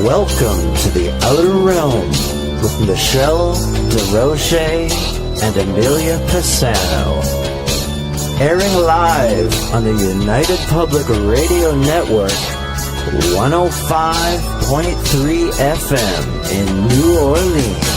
Welcome to the Outer Realm with Michelle DeRoche and Amelia Pisano. Airing live on the United Public Radio Network, 105.3 FM in New Orleans.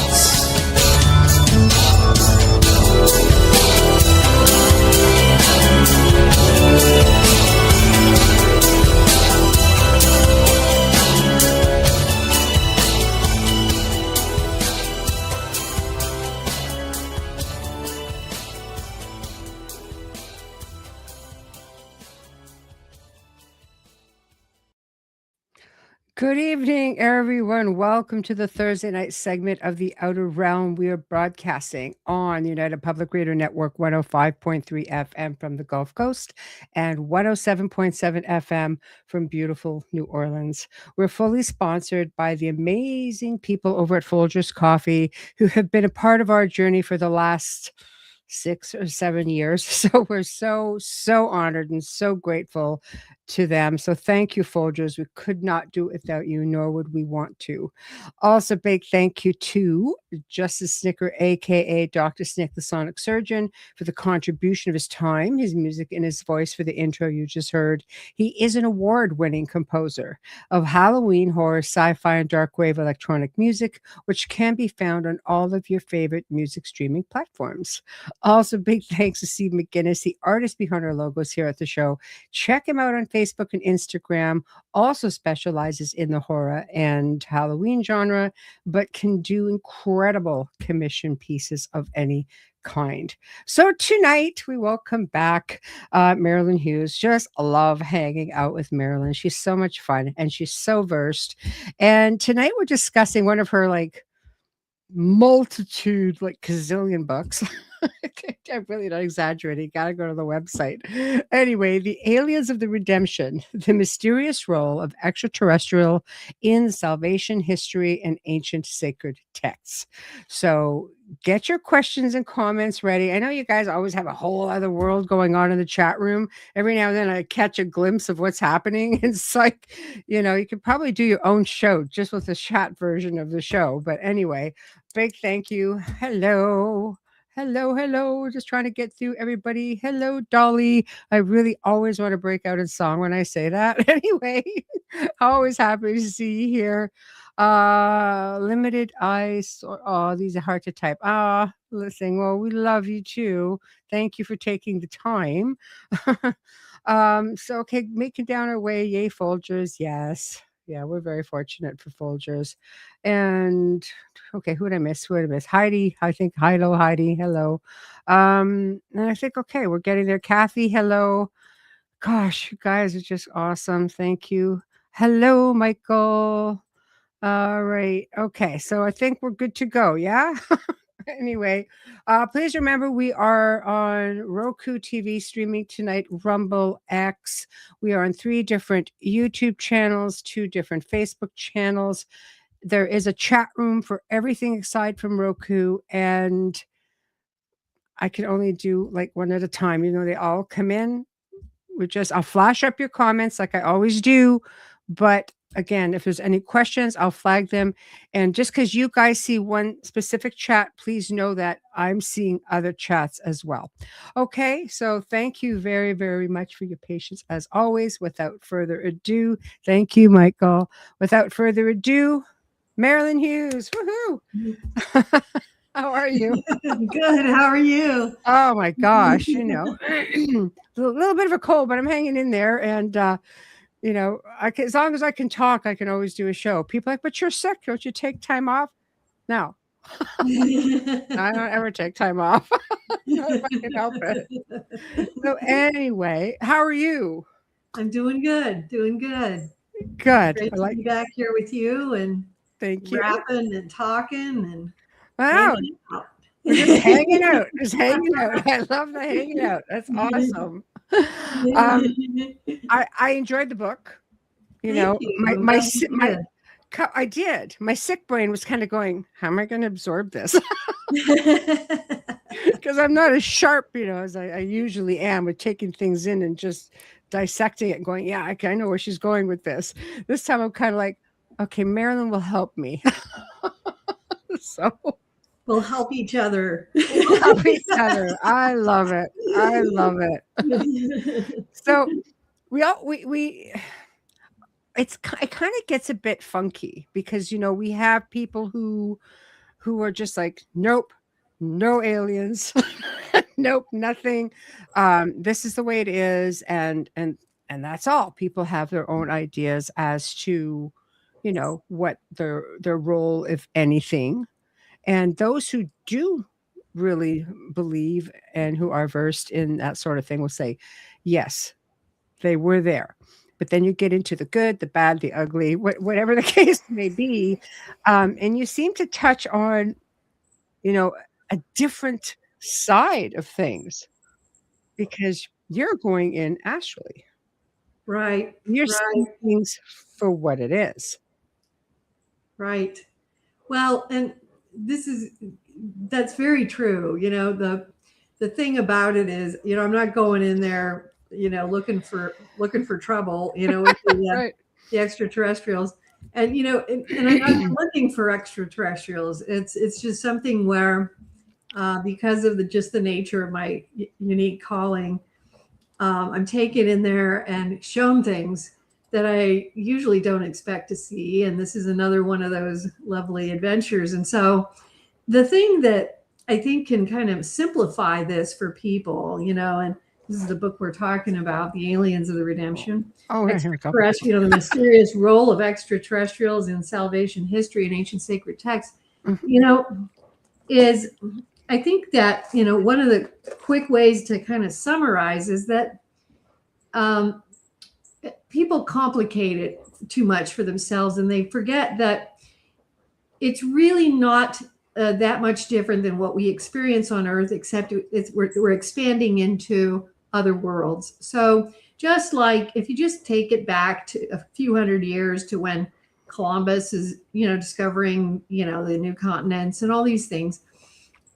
Good evening, everyone. Welcome to the Thursday night segment of the Outer Realm. We are broadcasting on the United Public Radio Network, 105.3 FM from the Gulf Coast and 107.7 FM from beautiful New Orleans. We're fully sponsored by the amazing people over at Folgers Coffee who have been a part of our journey for the last 6 or 7 years. So we're so honored and so grateful to them. So thank you, Folgers. We could not do it without you, nor would we want to. Also, big thank you to Justice Snicker, aka Dr. Snick, the Sonic Surgeon, for the contribution of his time, his music, and his voice for the intro you just heard. He is an award-winning composer of Halloween, horror, sci-fi, and dark wave electronic music, which can be found on all of your favorite music streaming platforms. Also, big thanks to Steve McGinnis, the artist behind our logos here at the show. Check him out on Facebook and Instagram. Also specializes in the horror and Halloween genre, but can do incredible commission pieces of any kind. So tonight we welcome back Marilynn Hughes. Just love hanging out with Marilynn. She's so much fun and she's so versed. And tonight we're discussing one of her multitude, gazillion books. I'm really not exaggerating. Gotta go to the website. Anyway, The Aliens of the Redemption, the mysterious role of extraterrestrial in salvation history and ancient sacred texts. So get your questions and comments ready. I know you guys always have a whole other world going on in the chat room. Every now and then I catch a glimpse of what's happening. It's like, you could probably do your own show just with the chat version of the show. But anyway, big thank you. Hello. Just trying to get through everybody. Hello, Dolly. I really always want to break out in song when I say that. Anyway, always happy to see you here. Limited eyes. Oh, these are hard to type. Listen, well, we love you too. Thank you for taking the time. Okay, making down our way. Yay, Folgers. Yes. Yeah, we're very fortunate for Folgers. And okay, who did I miss? Heidi, I think. Hello, Heidi. Hello. And I think, okay, we're getting there. Kathy, hello. Gosh, you guys are just awesome. Thank you. Hello, Michael. All right. Okay, so I think we're good to go. Yeah. Anyway, please remember we are on Roku TV streaming tonight, Rumble, X. We are on 3 different YouTube channels, 2 different Facebook channels. There is a chat room for everything aside from Roku, and I can only do one at a time. They all come in. I'll flash up your comments like I always do, but again, if there's any questions, I'll flag them. And just because you guys see one specific chat, please know that I'm seeing other chats as well. Okay, so thank you very, very much for your patience as always. Without further ado, thank you, Michael. Without further ado, Marilynn Hughes. Woohoo! How are you? Good. How are you? Oh my gosh, a little bit of a cold, but I'm hanging in there. And as long as I can talk, I can always do a show. People are like, but you're sick. Don't you take time off? No. I don't ever take time off. Not if I can help it. So anyway, how are you? I'm doing good. Good. Good. Great to be back here with you and thank you. Rapping and talking and wow. Just hanging out. I love the hanging out. That's awesome. I enjoyed the book. I did. My sick brain was kind of going, how am I going to absorb this? Because I'm not as sharp, as I usually am with taking things in and just dissecting it and going, yeah, I know where she's going with this. This time I'm kind of like, Okay, Marilyn will help me. So We'll help each other. we'll help each other. I love it. I love it. So we it kind of gets a bit funky because we have people who are just like, nope, no aliens, nope, nothing. This is the way it is, and that's all. People have their own ideas as to what their role, if anything. And those who do really believe and who are versed in that sort of thing will say, yes, they were there. But then you get into the good, the bad, the ugly, whatever the case may be. And you seem to touch on, a different side of things because you're going in astrally. Right. You're Right. seeing things for what it is. Right. Well, and that's very true. The thing about it is, I'm not going in there, looking for trouble, with Right. the extraterrestrials. And and I'm not looking for extraterrestrials. It's just something where, because of the nature of my unique calling, I'm taken in there and shown things that I usually don't expect to see. And this is another one of those lovely adventures. And so the thing that I think can kind of simplify this for people, and this is the book we're talking about, The Aliens of the Redemption. Oh, yeah, here we go. The mysterious role of extraterrestrials in salvation history and ancient sacred texts, is, I think that, one of the quick ways to kind of summarize is that people complicate it too much for themselves, and they forget that it's really not that much different than what we experience on Earth, except we're expanding into other worlds. So just like if you just take it back to a few hundred years to when Columbus is, discovering, the new continents and all these things,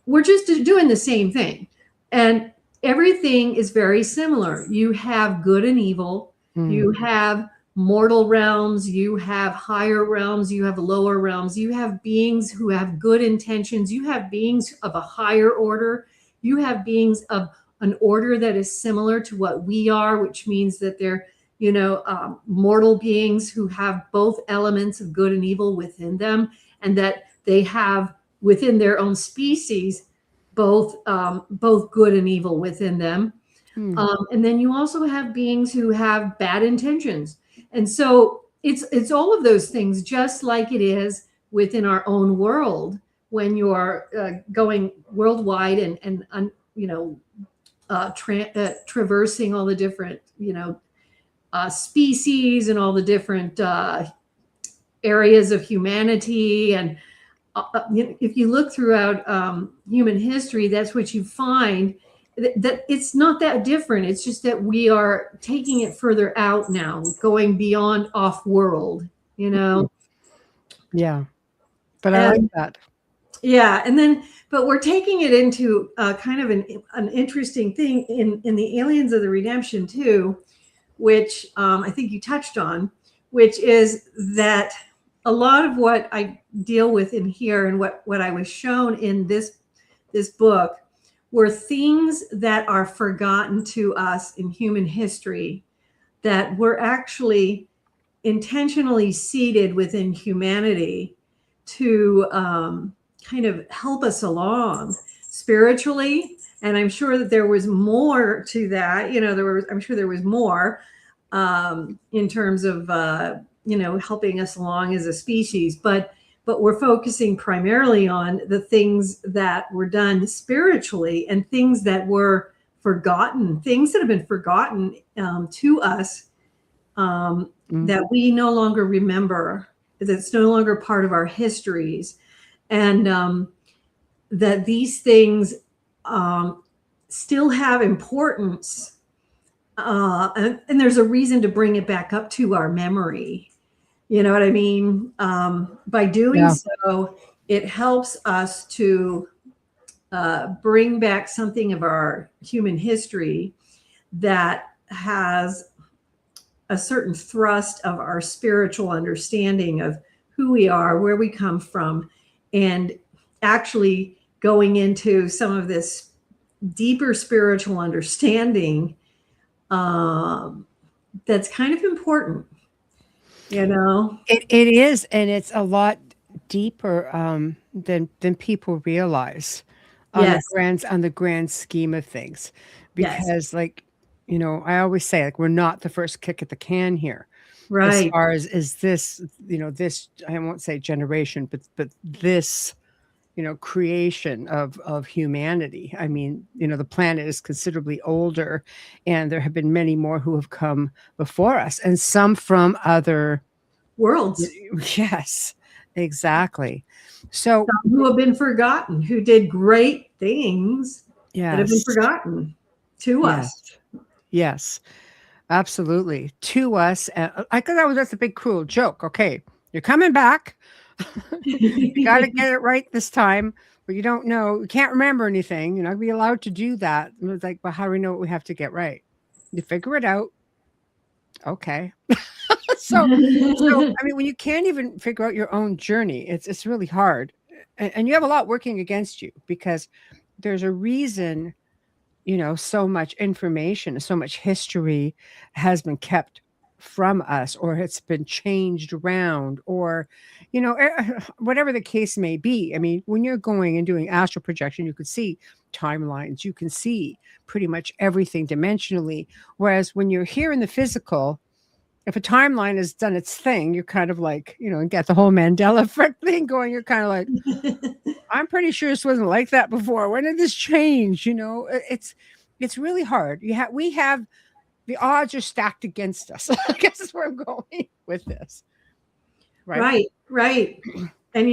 we're just doing the same thing. And everything is very similar. You have good and evil. You have mortal realms. You have higher realms. You have lower realms. You have beings who have good intentions. You have beings of a higher order. You have beings of an order that is similar to what we are, which means that they're, mortal beings who have both elements of good and evil within them, and that they have within their own species both good and evil within them. And then you also have beings who have bad intentions. And so it's all of those things, just like it is within our own world when you're going worldwide and traversing all the different, species and all the different areas of humanity. And if you look throughout human history, that's what you find, that it's not that different. It's just that we are taking it further out now, going beyond off-world, Yeah. But I like that. Yeah. And then, but we're taking it into kind of an interesting thing in the Aliens of the Redemption too, which I think you touched on, which is that a lot of what I deal with in here and what I was shown in this book were things that are forgotten to us in human history that were actually intentionally seeded within humanity to kind of help us along spiritually. And I'm sure that there was more to that. I'm sure there was more in terms of, helping us along as a species. But we're focusing primarily on the things that were done spiritually and things that were forgotten, things that have been forgotten to us that we no longer remember, that's no longer part of our histories. And that these things still have importance. And there's a reason to bring it back up to our memory. You know what I mean? By doing so, it helps us to bring back something of our human history that has a certain thrust of our spiritual understanding of who we are, where we come from, and actually going into some of this deeper spiritual understanding that's kind of important, you know? It is, and it's a lot deeper than people realize on Yes. the grand scheme of things. Yes. Because like, you know, I always say, like, we're not the first kick at the can here. As Right. far as this, you know, this, I won't say generation, but this, you know, creation of humanity. I mean, you know, the planet is considerably older, and there have been many more who have come before us, and some from other Worlds. Yes, exactly. So, Some who have been forgotten, who did great things that have been yes, forgotten to us. yes, absolutely. To us, I thought that's a big cruel joke. Okay, you're coming back. You got to get it right this time, but you don't know, you can't remember anything. You're not gonna be allowed to do that. And it's like, well, how do we know what we have to get right? You figure it out. Okay. So I mean, when you can't even figure out your own journey, it's really hard, and you have a lot working against you, because there's a reason, you know, so much information, so much history has been kept from us, or it's been changed around, or, you know, whatever the case may be. I mean, when you're going and doing astral projection, you could see timelines, you can see pretty much everything dimensionally. Whereas when you're here in the physical, if a timeline has done its thing, you're kind of like, you know, and get the whole Mandela effect thing going. You're kind of like, I'm pretty sure this wasn't like that before. When did this change? You know, it's really hard. We have the odds are stacked against us. I guess that's where I'm going with this. Right. And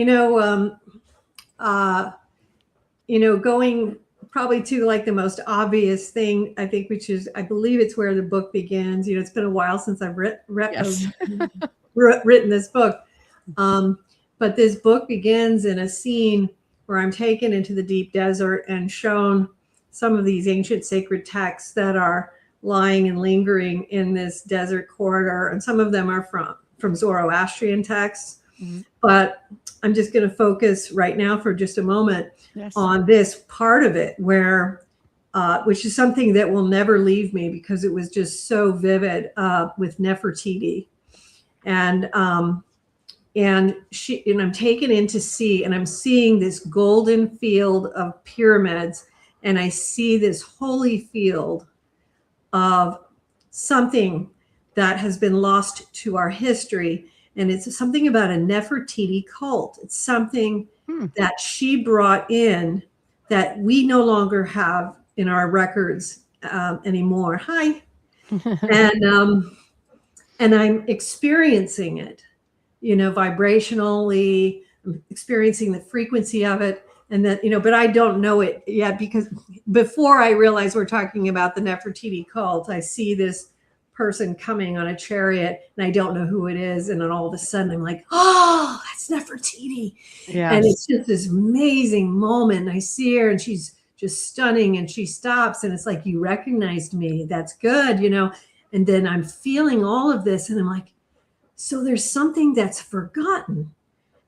going probably to like the most obvious thing, I think, which is, I believe it's where the book begins. You know, it's been a while since I've written this book. But this book begins in a scene where I'm taken into the deep desert and shown some of these ancient sacred texts that are lying and lingering in this desert corridor. And some of them are from Zoroastrian texts. Mm-hmm. But I'm just going to focus right now for just a moment on this part of it, where, which is something that will never leave me, because it was just so vivid, with Nefertiti. And I'm taken in to see, and I'm seeing this golden field of pyramids, and I see this holy field of something that has been lost to our history. And it's something about a Nefertiti cult. It's something that she brought in that we no longer have in our records anymore. Hi. And I'm experiencing it, you know, vibrationally. I'm experiencing the frequency of it. And that, you know, but I don't know it yet, because before I realize we're talking about the Nefertiti cult, I see this person coming on a chariot, and I don't know who it is. And then all of a sudden I'm like, oh, that's Nefertiti. Yes. And it's just this amazing moment. And I see her, and she's just stunning, and she stops, and it's like, you recognized me. That's good, you know? And then I'm feeling all of this, and I'm like, so there's something that's forgotten.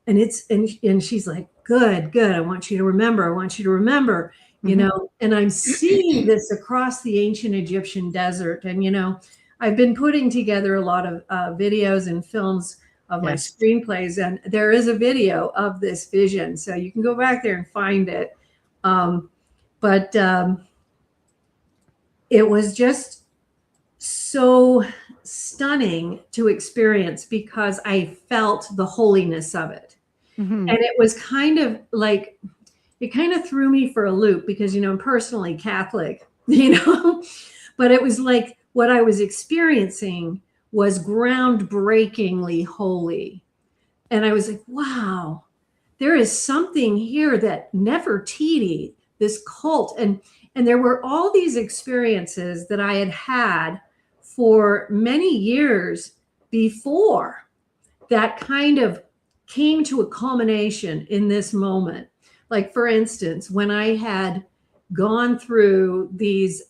And and she's like, good. I want you to remember, you know? And I'm seeing this across the ancient Egyptian desert. And, you know, I've been putting together a lot of videos and films of my screenplays, and there is a video of this vision, so you can go back there and find it. But it was just so stunning to experience, because I felt the holiness of it. Mm-hmm. And it was kind of like, it kind of threw me for a loop, because, you know, I'm personally Catholic, you know, but it was like what I was experiencing was groundbreakingly holy. And I was like, wow, there is something here that Nefertiti, this cult, and there were all these experiences that I had for many years before that kind of came to a culmination in this moment. Like, for instance, when I had gone through these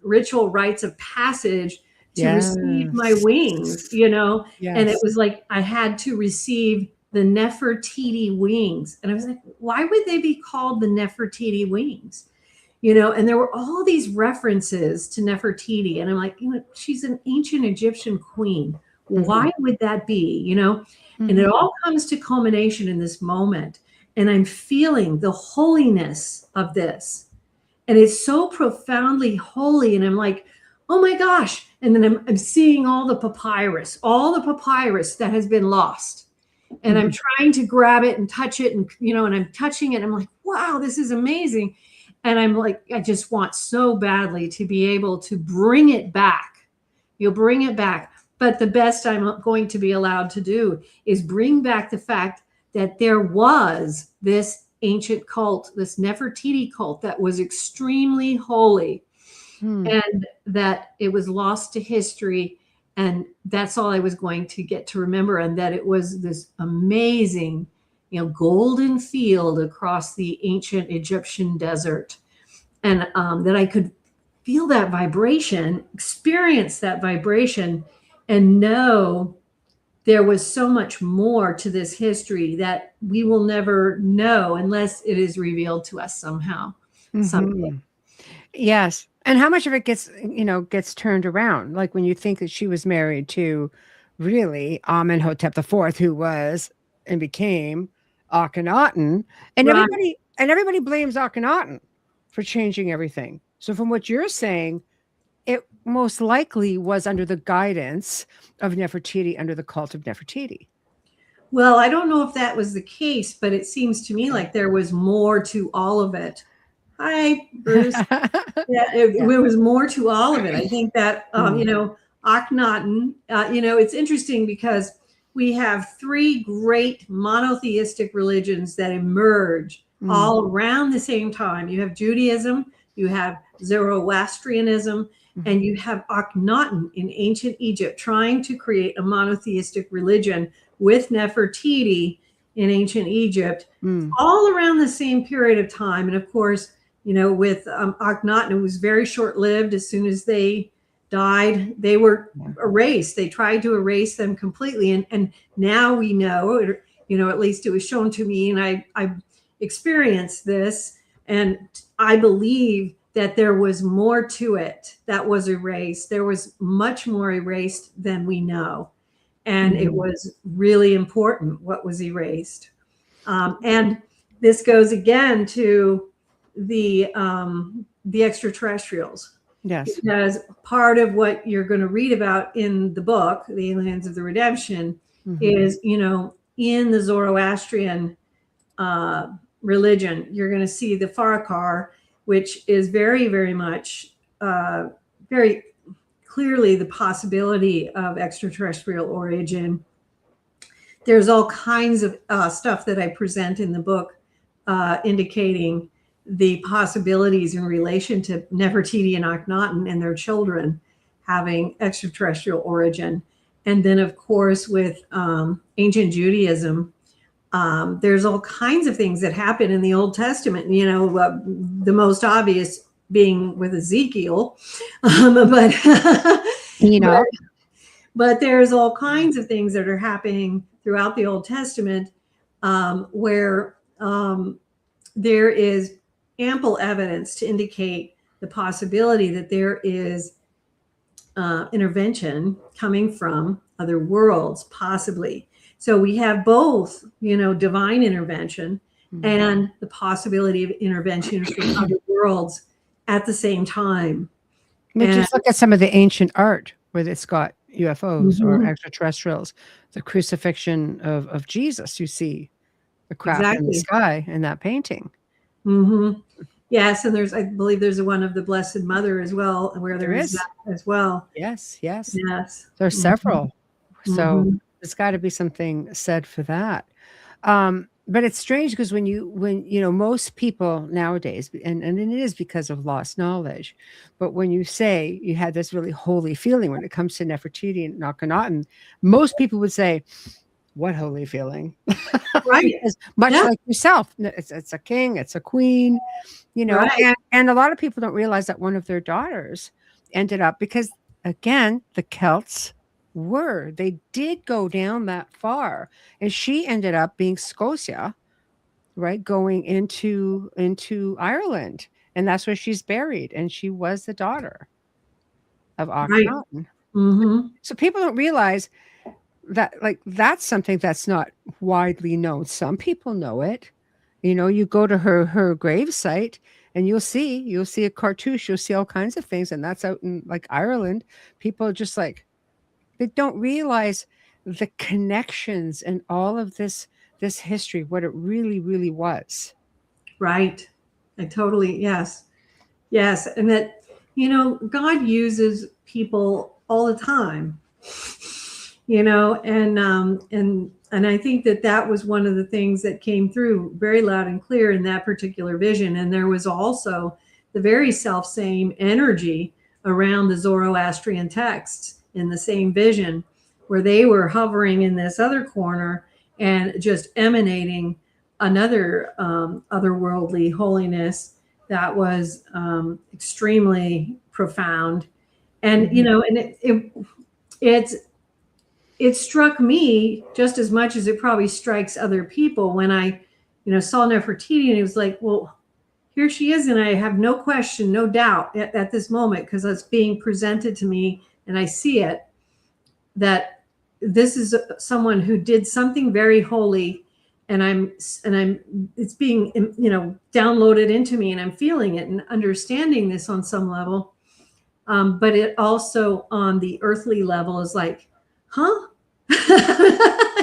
ritual rites of passage to receive my wings, you know, and it was like I had to receive the Nefertiti wings. And I was like, why would they be called the Nefertiti wings? You know, and there were all these references to Nefertiti. And I'm like, you know, she's an ancient Egyptian queen. Why would that be? You know, and it all comes to culmination in this moment. And I'm feeling the holiness of this. And it's so profoundly holy. And I'm like, oh my gosh. And then I'm seeing all the papyrus that has been lost. And I'm trying to grab it and touch it. And, you know, and I'm touching it. I'm like, wow, this is amazing. And I'm like, I just want so badly to be able to bring it back. You'll bring it back. But the best I'm going to be allowed to do is bring back the fact that there was this ancient cult, this Nefertiti cult that was extremely holy, and that it was lost to history. And that's all I was going to get to remember. And that it was this amazing, you know, golden field across the ancient Egyptian desert. And that I could feel that vibration, experience that vibration, and know there was so much more to this history that we will never know unless it is revealed to us somehow. Someday. Yes. And how much of it gets turned around? Like when you think that she was married to really Amenhotep IV, who was and became Akhenaten, and everybody blames Akhenaten for changing everything. So from what you're saying, it most likely was under the guidance of Nefertiti, under the cult of Nefertiti. Well, I don't know if that was the case, but it seems to me like there was more to all of it. Hi, Bruce. It was more to all of it. I think that, you know, Akhenaten, you know, it's interesting because we have three great monotheistic religions that emerge all around the same time. You have Judaism, you have Zoroastrianism, and you have Akhenaten in ancient Egypt trying to create a monotheistic religion with Nefertiti in ancient Egypt, all around the same period of time. And of course, you know, with Akhenaten, it was very short-lived. As soon as they died, they were erased. They tried to erase them completely. And now we know, you know, at least it was shown to me, and I experienced this, and I believe that there was more to it that was erased. There was much more erased than we know. And it was really important what was erased. And this goes again to the extraterrestrials. Yes. Because part of what you're going to read about in the book, The Aliens of the Redemption, is, you know, in the Zoroastrian religion, you're going to see the Farakar, which is very, very much, very clearly the possibility of extraterrestrial origin. There's all kinds of stuff that I present in the book indicating the possibilities in relation to Nefertiti and Akhenaten and their children having extraterrestrial origin. And then, of course, with ancient Judaism, there's all kinds of things that happen in the Old Testament, you know, the most obvious being with Ezekiel, but you know, but there's all kinds of things that are happening throughout the Old Testament where there is ample evidence to indicate the possibility that there is intervention coming from other worlds, possibly. So we have both, you know, divine intervention and the possibility of intervention from other worlds at the same time. Just look at some of the ancient art where it's got UFOs or extraterrestrials. The crucifixion of Jesus, you see the craft in the sky in that painting. Yes, and I believe there's one of the Blessed Mother as well, where there is that as well. Yes. There's several. So there's got to be something said for that. But it's strange because when you know, most people nowadays, and it is because of lost knowledge, but when you say you had this really holy feeling when it comes to Nefertiti and Akhenaten, most people would say, what holy feeling? Right. Much like yourself. It's a king, it's a queen, you know, and a lot of people don't realize that one of their daughters ended up, because again, the Celts were. They did go down that far. And she ended up being Scotia, right? Going into Ireland. And that's where she's buried. And she was the daughter of Right. Akhenaten. Mm-hmm. So people don't realize that, like, that's something that's not widely known. Some people know it. You know, you go to her grave site and you'll see a cartouche, you'll see all kinds of things. And that's out in like Ireland. People are just like, they don't realize the connections and all of this history, what it really, really was. Right. I totally, yes. Yes. And that, you know, God uses people all the time, you know, and I think that was one of the things that came through very loud and clear in that particular vision. And there was also the very self-same energy around the Zoroastrian texts in the same vision, where they were hovering in this other corner and just emanating another otherworldly holiness that was extremely profound. And, you know, and it struck me just as much as it probably strikes other people when I, you know, saw Nefertiti, and it was like, well, here she is. And I have no question, no doubt at this moment, because it's being presented to me and I see it, that this is someone who did something very holy, and it's being, you know, downloaded into me, and I'm feeling it and understanding this on some level. But it also on the earthly level is like, huh?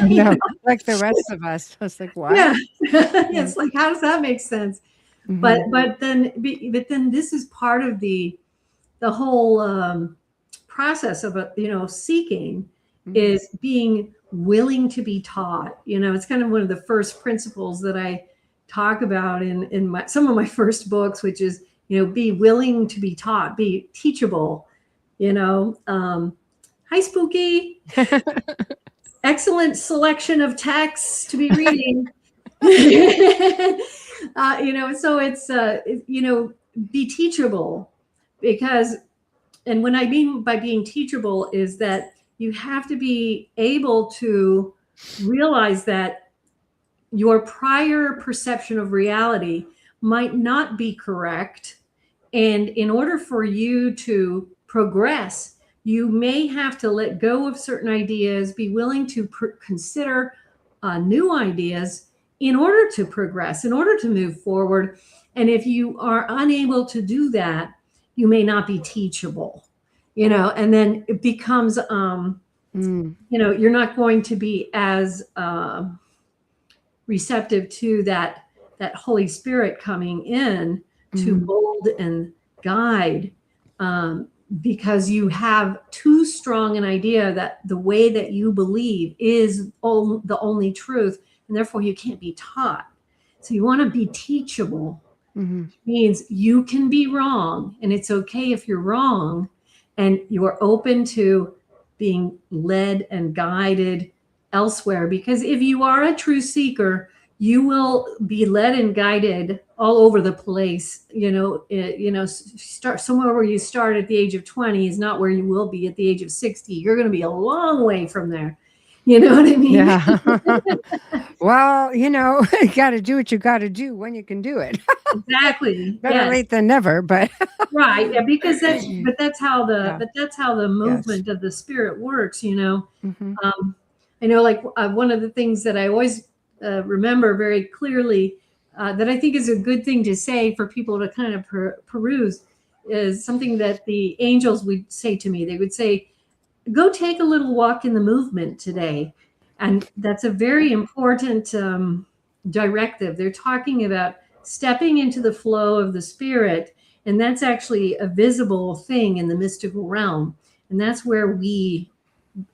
Yeah, like the rest of us. I was like, what? Yeah. It's like, how does that make sense? Mm-hmm. But then this is part of the whole process of seeking, is being willing to be taught. You know, it's kind of one of the first principles that I talk about in some of my first books, which is, you know, be willing to be taught, be teachable. You know, hi Spooky. Excellent selection of texts to be reading. You know, so it's you know, be teachable, because, and what I mean by being teachable is that you have to be able to realize that your prior perception of reality might not be correct. And in order for you to progress, you may have to let go of certain ideas, be willing to consider new ideas in order to progress, in order to move forward. And if you are unable to do that, you may not be teachable, you know, and then it becomes, you know, you're not going to be as receptive to that Holy Spirit coming in to mold and guide, because you have too strong an idea that the way that you believe is the only truth, and therefore you can't be taught. So you want to be teachable. Means you can be wrong, and it's okay if you're wrong, and you're open to being led and guided elsewhere. Because if you are a true seeker, you will be led and guided all over the place. You know, start somewhere where you start at the age of 20 is not where you will be at the age of 60. You're going to be a long way from there. You know what I mean? Yeah. Well, you know, you got to do what you got to do when you can do it. Exactly. Better late than never, but right. Yeah, because that's how the movement of the Spirit works. You know, I know, like one of the things that I always remember very clearly, that I think is a good thing to say for people to kind of peruse, is something that the angels would say to me. They would say, go take a little walk in the movement today. And that's a very important directive. They're talking about stepping into the flow of the Spirit. And that's actually a visible thing in the mystical realm. And that's where we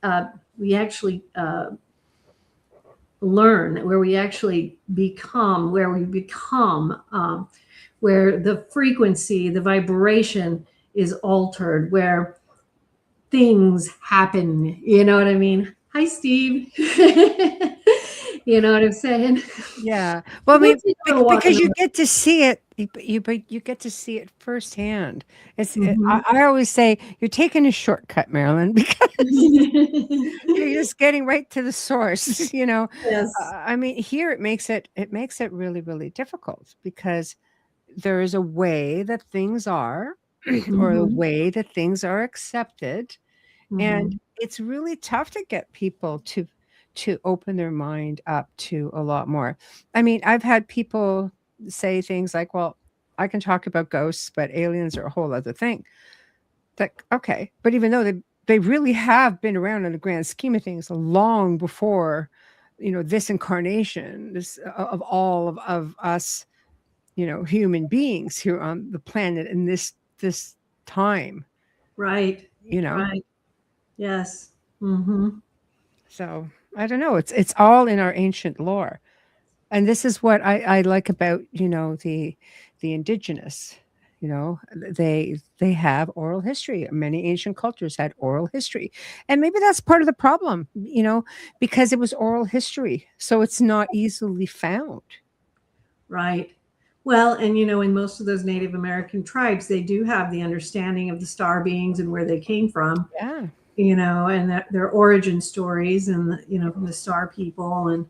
actually learn, where we actually become, where the frequency, the vibration is altered, where things happen. You know what I mean? Hi, Steve. You You know what I'm saying? Yeah. Well, I mean, Once you go to walk because in you the- get to see it, but you get to see it firsthand. Mhm. I always say you're taking a shortcut, Marilyn, because you're just getting right to the source. Yes. I mean, here it makes it really, really difficult because there is a way that things are, or a Mhm. way that things are accepted. And Mhm. it's really tough to get people to open their mind up to a lot more. I mean, I've had people say things like, "Well, I can talk about ghosts, but aliens are a whole other thing." Like, okay, but even though they really have been around in the grand scheme of things long before, this incarnation, this of all of us, human beings here on the planet in this time, Right. you know. Right. Yes. Mhm. So I don't know. It's all in our ancient lore, and this is what I like about the indigenous. They have oral history. Many ancient cultures had oral history, and maybe that's part of the problem. Because it was oral history, so it's not easily found. Right. Well, and in most of those Native American tribes, they do have the understanding of the star beings and where they came from, Yeah. and their origin stories and, from the star people. And,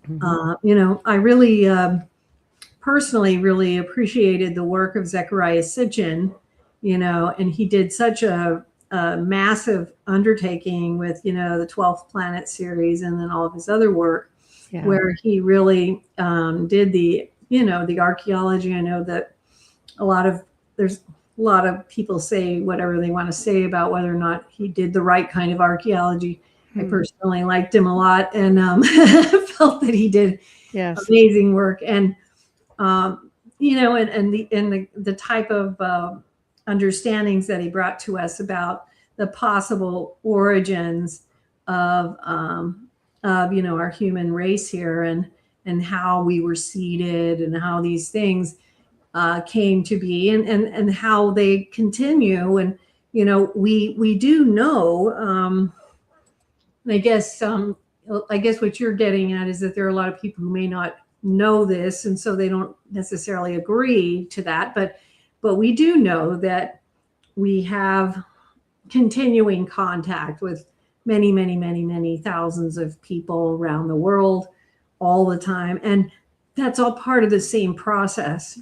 Mhm. I really personally really appreciated the work of Zechariah Sitchin, and he did such a massive undertaking with, the 12th Planet series and then all of his other work, Yeah. where he really did the archaeology. I know that there's a lot of people say whatever they want to say about whether or not he did the right kind of archaeology. I personally liked him a lot and felt that he did Yes. amazing work. And the type of understandings that he brought to us about the possible origins of our human race here, and how we were seeded, and how these things came to be, and how they continue. And we do know. I guess what you're getting at is that there are a lot of people who may not know this, and so they don't necessarily agree to that. But we do know that we have continuing contact with many, many, many, many thousands of people around the world all the time, and that's all part of the same process,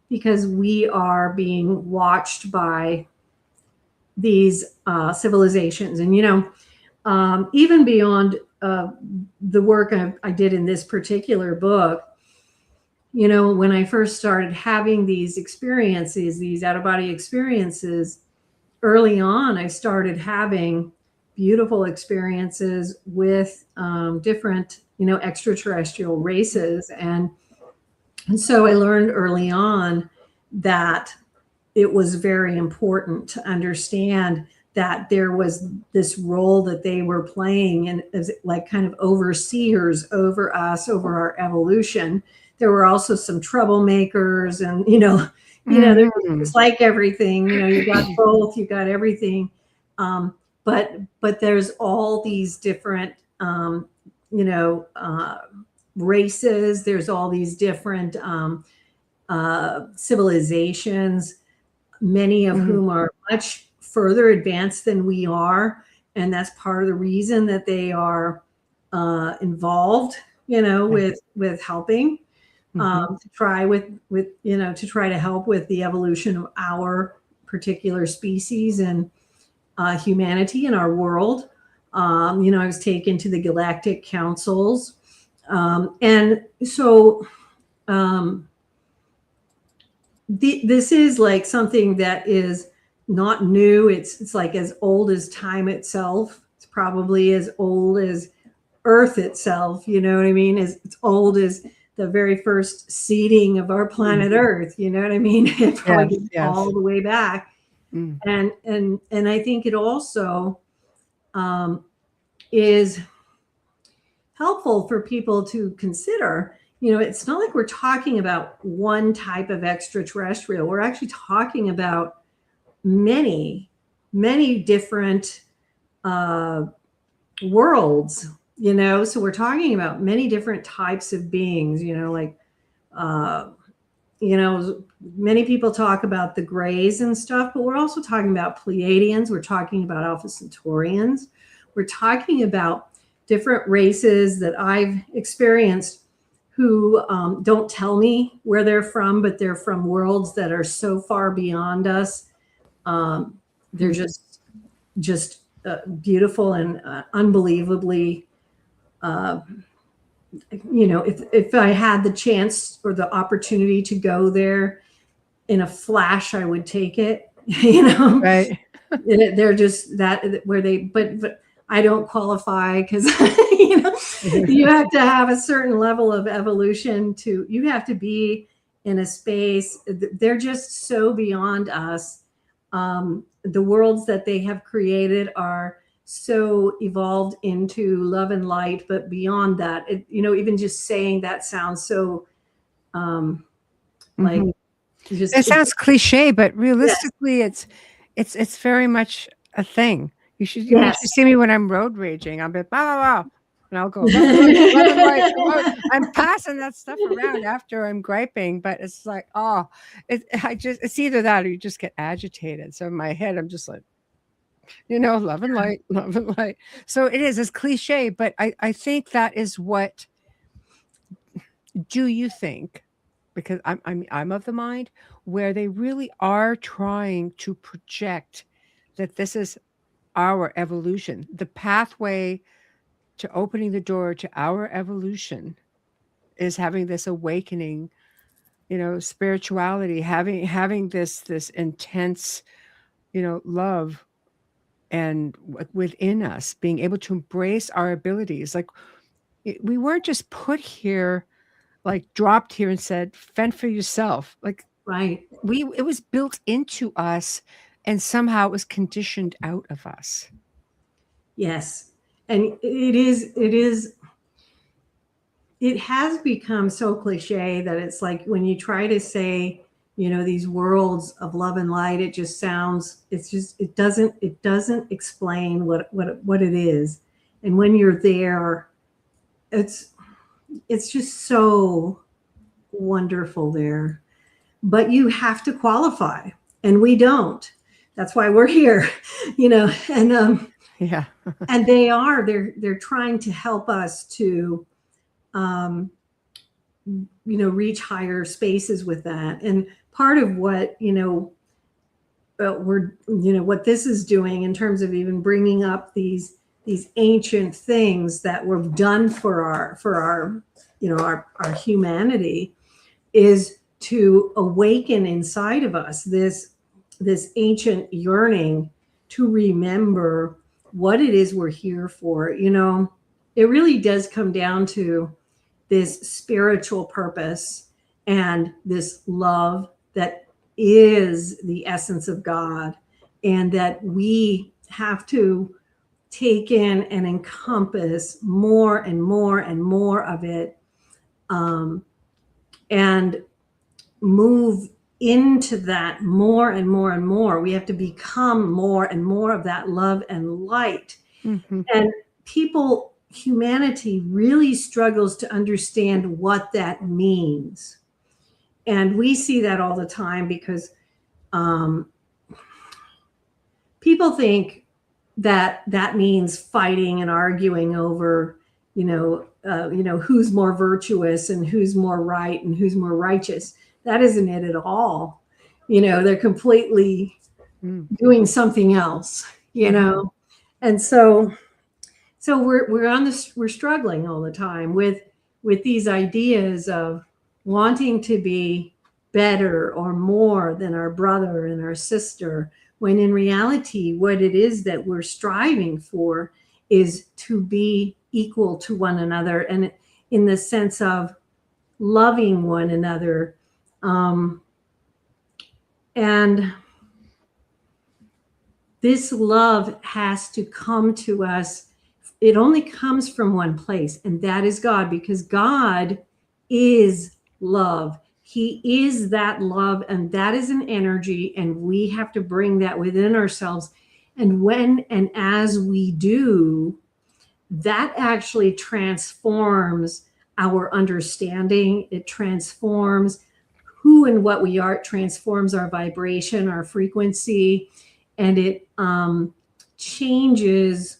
because we are being watched by these civilizations. And even beyond the work I did in this particular book, when I first started having these experiences, these out-of-body experiences, early on, I started having beautiful experiences with different, extraterrestrial races. And so I learned early on that it was very important to understand that there was this role that they were playing, and as like kind of overseers over us, over our evolution. There were also some troublemakers, and it's like everything. You got both, you got everything, but there's all these different races. There's all these different civilizations, many of whom are much further advanced than we are, and that's part of the reason that they are involved, with helping to try to help with the evolution of our particular species and humanity in our world. I was taken to the galactic councils, and so this is like something that is not new. It's like as old as time itself. It's probably as old as Earth itself. You know what I mean? It's old as the very first seeding of our planet Earth. You know what I mean? It probably goes all the way back. And I think it also is helpful for people to consider. It's not like we're talking about one type of extraterrestrial. We're actually talking about many, many different worlds So we're talking about many different types of beings, like, many people talk about the grays and stuff, but we're also talking about Pleiadians. We're talking about Alpha Centaurians. We're talking about different races that I've experienced who don't tell me where they're from, but they're from worlds that are so far beyond us. They're just beautiful and unbelievably, if I had the chance or the opportunity to go there in a flash, I would take it, Right. They're just that where but I don't qualify because, you have to have a certain level of evolution you have to be in a space. They're just so beyond us. The worlds that they have created are so evolved into love and light, but beyond that, even just saying that sounds so, like, it sounds cliche, but realistically, yes. it's very much a thing. You should see me when I'm road raging. I'll be wow, and I'll go. I'm passing that stuff around after I'm griping, but it's like, it's either that or you just get agitated. So in my head, I'm just like, love and light, love and light. So it's cliche, but I think that is what. Do you think? Because I'm of the mind where they really are trying to project that this is our evolution, the pathway to opening the door to our evolution is having this awakening, spirituality, having this intense, love, and within us, being able to embrace our abilities. Like we weren't just put here, like dropped here and said, fend for yourself. Like, right. It was built into us and somehow it was conditioned out of us. Yes. And it has become so cliche that it's like when you try to say, these worlds of love and light, it just sounds, it doesn't explain what it is. And when you're there, it's just so wonderful there, but you have to qualify, and we don't. That's why we're here, and yeah. And they're trying to help us to, reach higher spaces with that. And part of what, what this is doing in terms of even bringing up these ancient things that were done for our humanity is to awaken inside of us this ancient yearning to remember what it is we're here for. It really does come down to this spiritual purpose and this love that is the essence of God, and that we have to take in and encompass more and more and more of it, and move into that more and more and more. We have to become more and more of that love and light. Mm-hmm. And humanity really struggles to understand what that means. And we see that all the time because people think that means fighting and arguing over, who's more virtuous and who's more right and who's more righteous. That isn't it at all. They're completely doing something else, and so we're struggling all the time with these ideas of wanting to be better or more than our brother and our sister, when in reality, what it is that we're striving for is to be equal to one another, and in the sense of loving one another. And this love has to come to us. It only comes from one place, and that is God, because God is love. He is that love, and that is an energy, and we have to bring that within ourselves. And when and as we do, that actually transforms our understanding. It transforms who and what we are. It transforms our vibration, our frequency, and it changes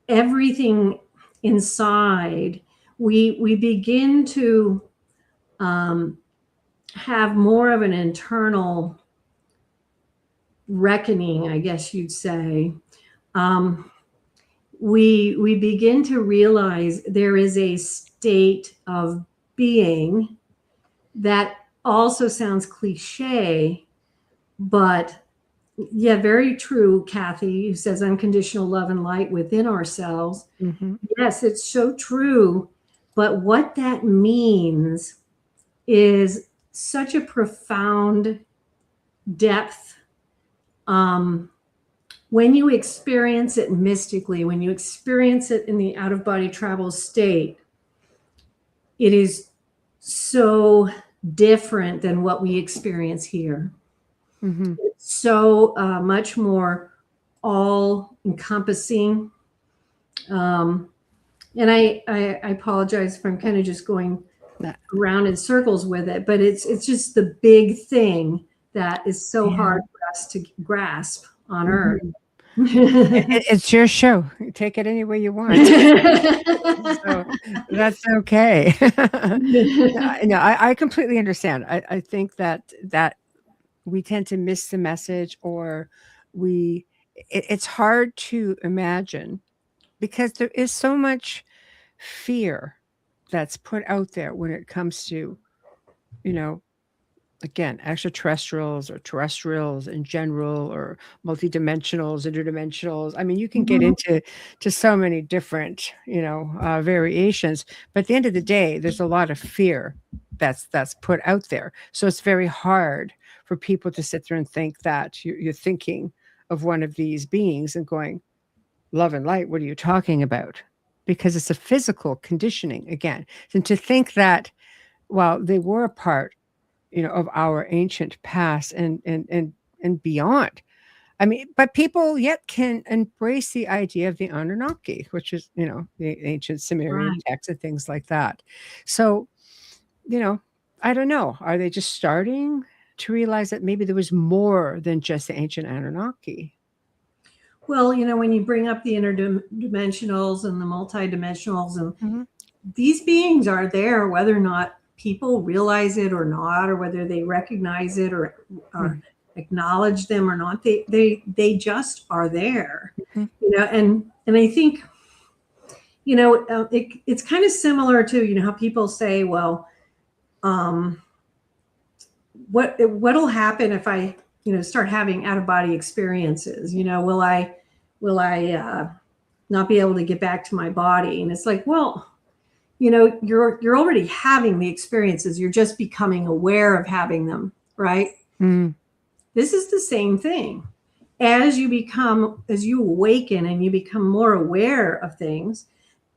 everything inside. We begin to have more of an internal reckoning, I guess you'd say. We begin to realize there is a state of being that also sounds cliche, but yeah, very true, Kathy, who says unconditional love and light within ourselves. Mm-hmm. Yes, it's so true. But what that means is such a profound depth. When you experience it mystically, when you experience it in the out-of-body travel state, it is so different than what we experience here. Mm-hmm. It's so much more all-encompassing. And I apologize if I'm kind of just going around in circles with it, but it's just the big thing that is so hard for us to grasp on Earth. It's your show. Take it any way you want. So that's okay. No, I completely understand. I think that we tend to miss the message, or it's hard to imagine because there is so much fear that's put out there when it comes to, again, extraterrestrials or terrestrials in general, or multidimensionals, interdimensionals. I mean, you can get into so many different, variations. But at the end of the day, there's a lot of fear that's put out there. So it's very hard for people to sit there and think that you're thinking of one of these beings and going, love and light, what are you talking about? Because it's a physical conditioning again. And to think that, well, they were a part of our ancient past and beyond. I mean, but people yet can embrace the idea of the Anunnaki, which is, the ancient Sumerian texts and things like that. So, I don't know. Are they just starting to realize that maybe there was more than just the ancient Anunnaki? Well, when you bring up the interdimensionals and the multidimensionals, and these beings are there, whether or not people realize it or not, or whether they recognize it or acknowledge them or not, they just are there. And I think it's kind of similar to how people say, well, what'll happen if I start having out-of-body experiences? Will I not be able to get back to my body? And it's like, well, you're already having the experiences. You're just becoming aware of having them, right? This is the same thing. As you awaken and you become more aware of things,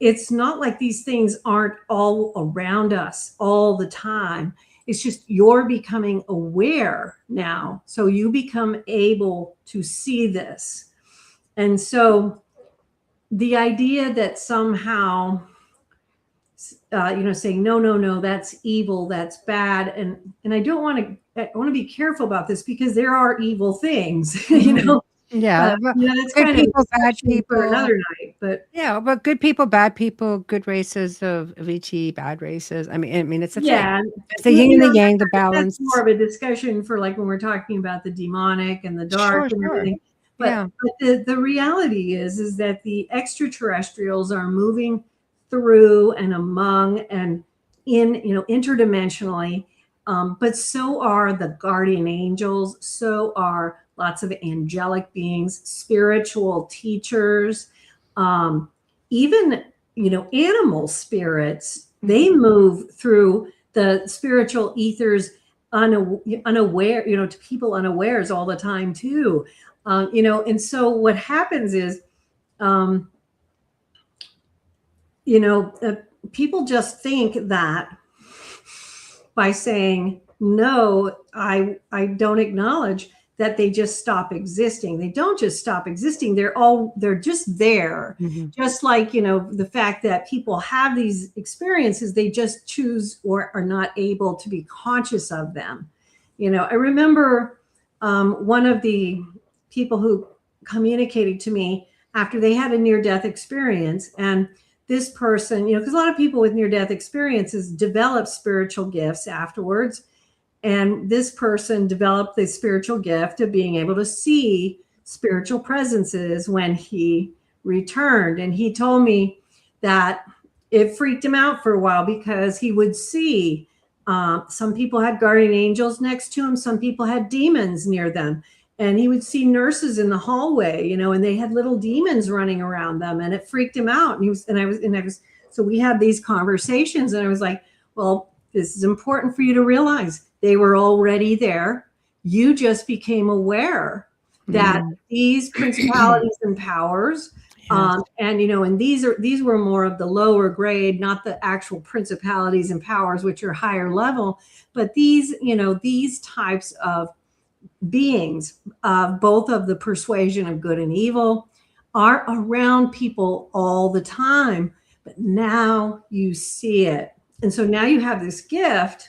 it's not like these things aren't all around us all the time. It's just you're becoming aware now. So you become able to see this. And so the idea that somehow saying no, that's evil, that's bad, and I want to be careful about this because there are evil things, Yeah, that's good kind people, of bad people, for another night. But but good people, bad people, good races of ET, bad races. I mean, it's a thing. It's the yin and the yang, the balance. That's more of a discussion for like when we're talking about the demonic and the dark and everything. But the reality is that the extraterrestrials are moving through and among and in interdimensionally, but so are the guardian angels, so are lots of angelic beings, spiritual teachers, even animal spirits. They move through the spiritual ethers unaware, to people unawares all the time too. And so what happens is people just think that by saying, no, I don't acknowledge, that they just stop existing. They don't just stop existing. They're just there. Just like, the fact that people have these experiences, they just choose or are not able to be conscious of them. I remember one of the people who communicated to me after they had a near-death experience, and this person, because a lot of people with near-death experiences develop spiritual gifts afterwards. And this person developed the spiritual gift of being able to see spiritual presences when he returned. And he told me that it freaked him out for a while because he would see some people had guardian angels next to him. Some people had demons near them. And he would see nurses in the hallway, and they had little demons running around them, and it freaked him out. So we had these conversations, and I was like, well, this is important for you to realize. They were already there. You just became aware that these principalities and powers, and these were more of the lower grade, not the actual principalities and powers, which are higher level, but these types of beings, both of the persuasion of good and evil, are around people all the time. But now you see it. And so now you have this gift,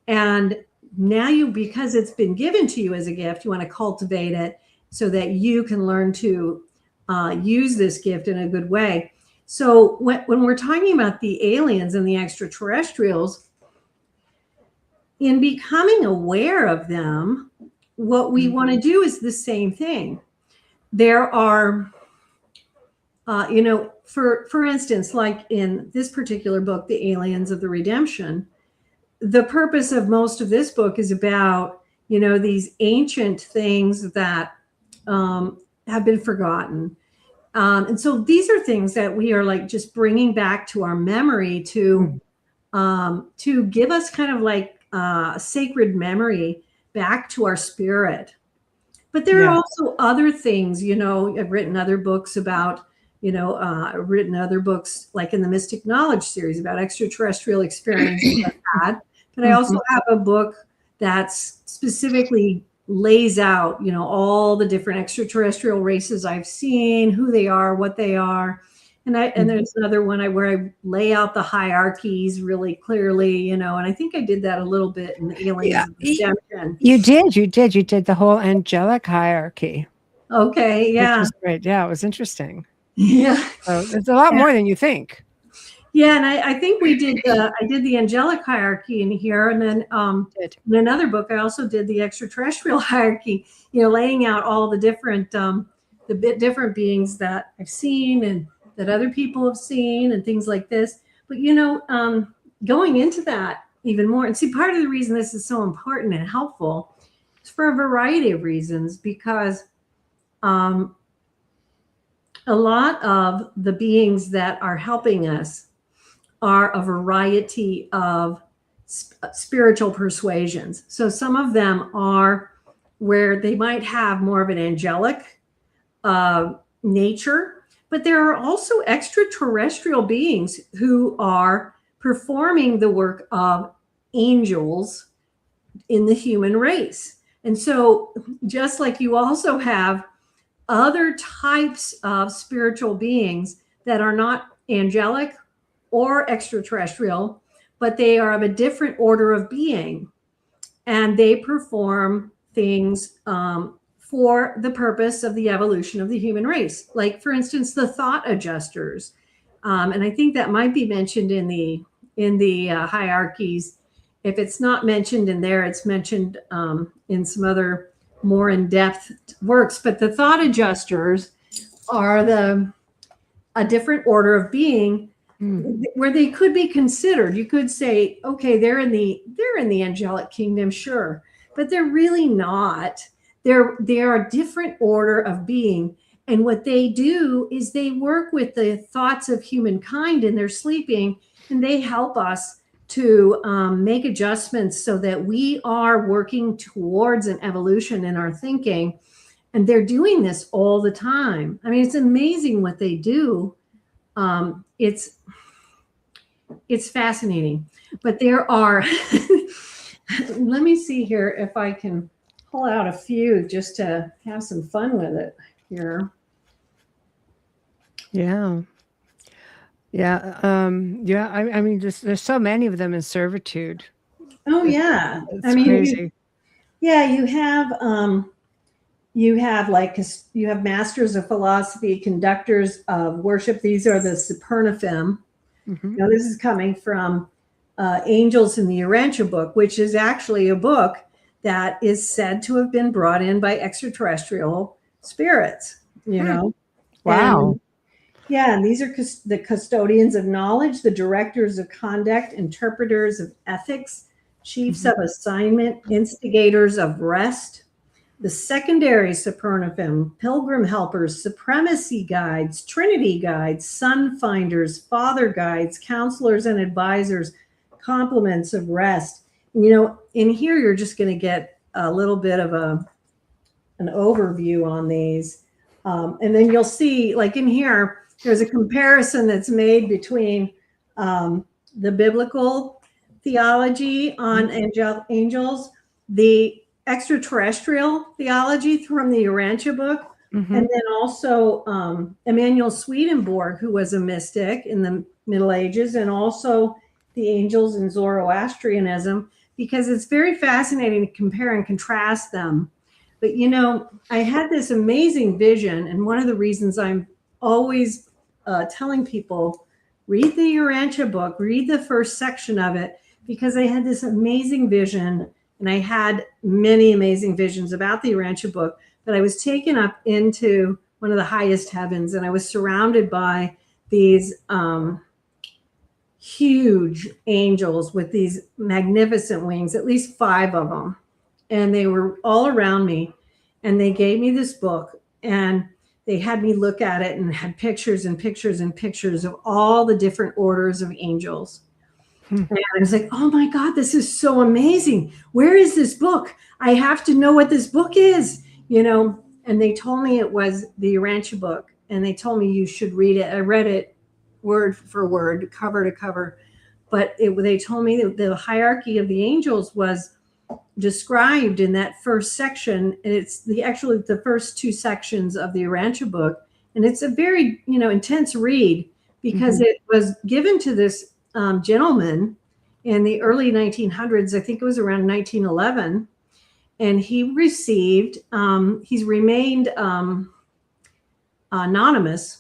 and now because it's been given to you as a gift, you want to cultivate it so that you can learn to use this gift in a good way. So when we're talking about the aliens and the extraterrestrials, in becoming aware of them, what we want to do is the same thing. There are, for instance, like in this particular book, The Aliens of the Redemption, the purpose of most of this book is about, these ancient things that have been forgotten. And so these are things that we are like just bringing back to our memory to give us kind of like sacred memory back to our spirit. But there are also other things, I've written other books about, I've written other books like in the Mystic Knowledge series about extraterrestrial experiences I've had. But I also have a book that specifically lays out, all the different extraterrestrial races I've seen, who they are, what they are. And there's another one where I lay out the hierarchies really clearly, and I think I did that a little bit in the Aliens of Redemption. You did the whole angelic hierarchy. Okay, yeah. Which was great. Yeah, it was interesting. Yeah. So it's a lot more than you think. Yeah, and I think I did the angelic hierarchy in here, and then in another book I also did the extraterrestrial hierarchy, laying out all the different different beings that I've seen and that other people have seen and things like this. But going into that even more, and see, part of the reason this is so important and helpful is for a variety of reasons, because a lot of the beings that are helping us are a variety of spiritual persuasions. So some of them are where they might have more of an angelic nature, but there are also extraterrestrial beings who are performing the work of angels in the human race. And so just like you also have other types of spiritual beings that are not angelic or extraterrestrial, but they are of a different order of being, and they perform things for the purpose of the evolution of the human race. Like, for instance, the thought adjusters, and I think that might be mentioned in the hierarchies. If it's not mentioned in there, it's mentioned in some other more in-depth works. But the thought adjusters are a different order of being, where they could be considered. You could say, okay, they're in the angelic kingdom, sure, but they're really not. They are a different order of being, and what they do is they work with the thoughts of humankind in their sleeping, and they help us to make adjustments so that we are working towards an evolution in our thinking. And they're doing this all the time. I mean, it's amazing what they do. It's fascinating, but there are, let me see here if I can pull out a few just to have some fun with it here. Yeah. Yeah. I mean, there's so many of them in servitude. Oh yeah. It's I mean, crazy. you have like, you have masters of philosophy, conductors of worship. These are the Supernifem. Mhm. Now this is coming from Angels in the Urantia book, which is actually a book that is said to have been brought in by extraterrestrial spirits, you know. Wow. And these are the custodians of knowledge, the directors of conduct, interpreters of ethics, chiefs of assignment, instigators of rest, the secondary Supernifem, pilgrim helpers, supremacy guides, trinity guides, sun finders, father guides, counselors and advisors, complements of rest. And, you know, in here, you're just going to get a little bit of an overview on these. And then you'll see, like in here, there's a comparison that's made between the biblical theology on angels, the extraterrestrial theology from the Urantia book, and then also Emanuel Swedenborg, who was a mystic in the Middle Ages, and also the angels in Zoroastrianism, because it's very fascinating to compare and contrast them. But, you know, I had this amazing vision, and one of the reasons I'm always telling people, read the Urantia book, read the first section of it, because I had this amazing vision, and I had many amazing visions about the Urantia book, but I was taken up into one of the highest heavens, and I was surrounded by these huge angels with these magnificent wings, at least 5 of them. And they were all around me, and they gave me this book, and they had me look at it and had pictures and pictures and pictures of all the different orders of angels. And I was like, oh my God, this is so amazing. Where is this book? I have to know what this book is, you know? And they told me it was the Urantia book, and they told me you should read it. I read it word for word, cover to cover. But they told me that the hierarchy of the angels was described in that first section. And it's actually the first 2 sections of the Urantia book. And it's a very, you know, intense read, because it was given to this gentleman in the early 1900s. I think it was around 1911. And he received, he's remained anonymous.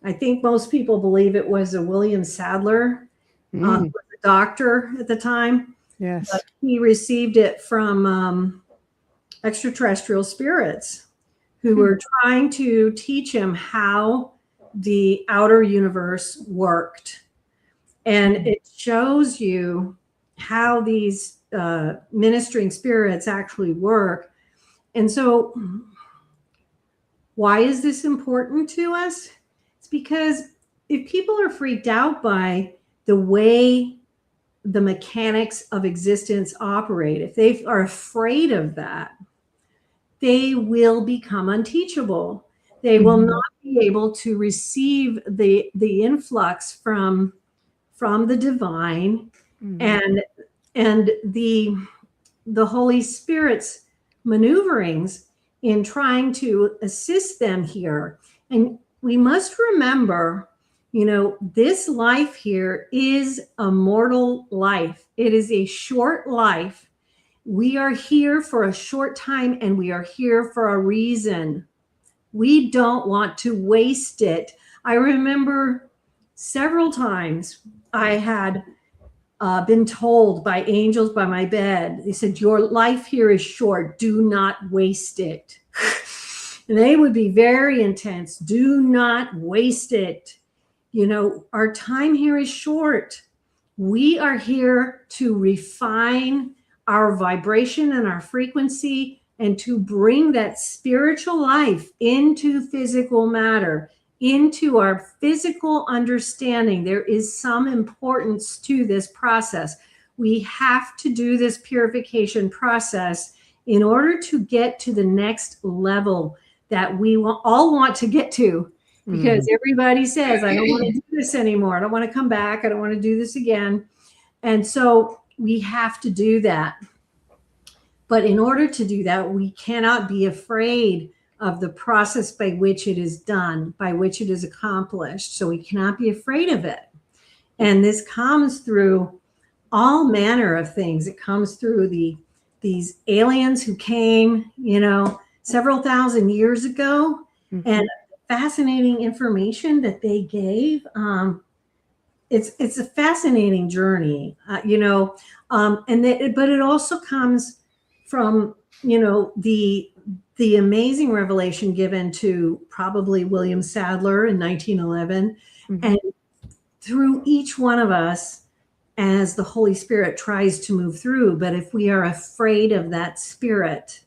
I think most people believe it was a William Sadler, who was a doctor at the time. Yes. But he received it from extraterrestrial spirits who were trying to teach him how the outer universe worked. And it shows you how these ministering spirits actually work. And so why is this important to us? It's because if people are freaked out by the way the mechanics of existence operate, if they are afraid of that, they will become unteachable. They will not be able to receive the influx from the divine and the Holy Spirit's maneuverings in trying to assist them here. And we must remember, you know, this life here is a mortal life. It is a short life. We are here for a short time, and we are here for a reason. We don't want to waste it. I remember several times I had been told by angels by my bed, they said, your life here is short. Do not waste it. And they would be very intense. Do not waste it. You know, our time here is short. We are here to refine our vibration and our frequency, and to bring that spiritual life into physical matter, into our physical understanding. There is some importance to this process. We have to do this purification process in order to get to the next level that we all want to get to. Because everybody says, I don't want to do this anymore. I don't want to come back. I don't want to do this again. And so we have to do that. But in order to do that, we cannot be afraid of the process by which it is done, by which it is accomplished. So we cannot be afraid of it. And this comes through all manner of things. It comes through these aliens who came, several thousand years ago, and fascinating information that they gave. It's a fascinating journey, but it also comes from, the amazing revelation given to probably William Sadler in 1911, and through each one of us as the Holy Spirit tries to move through. But if we are afraid of that spirit,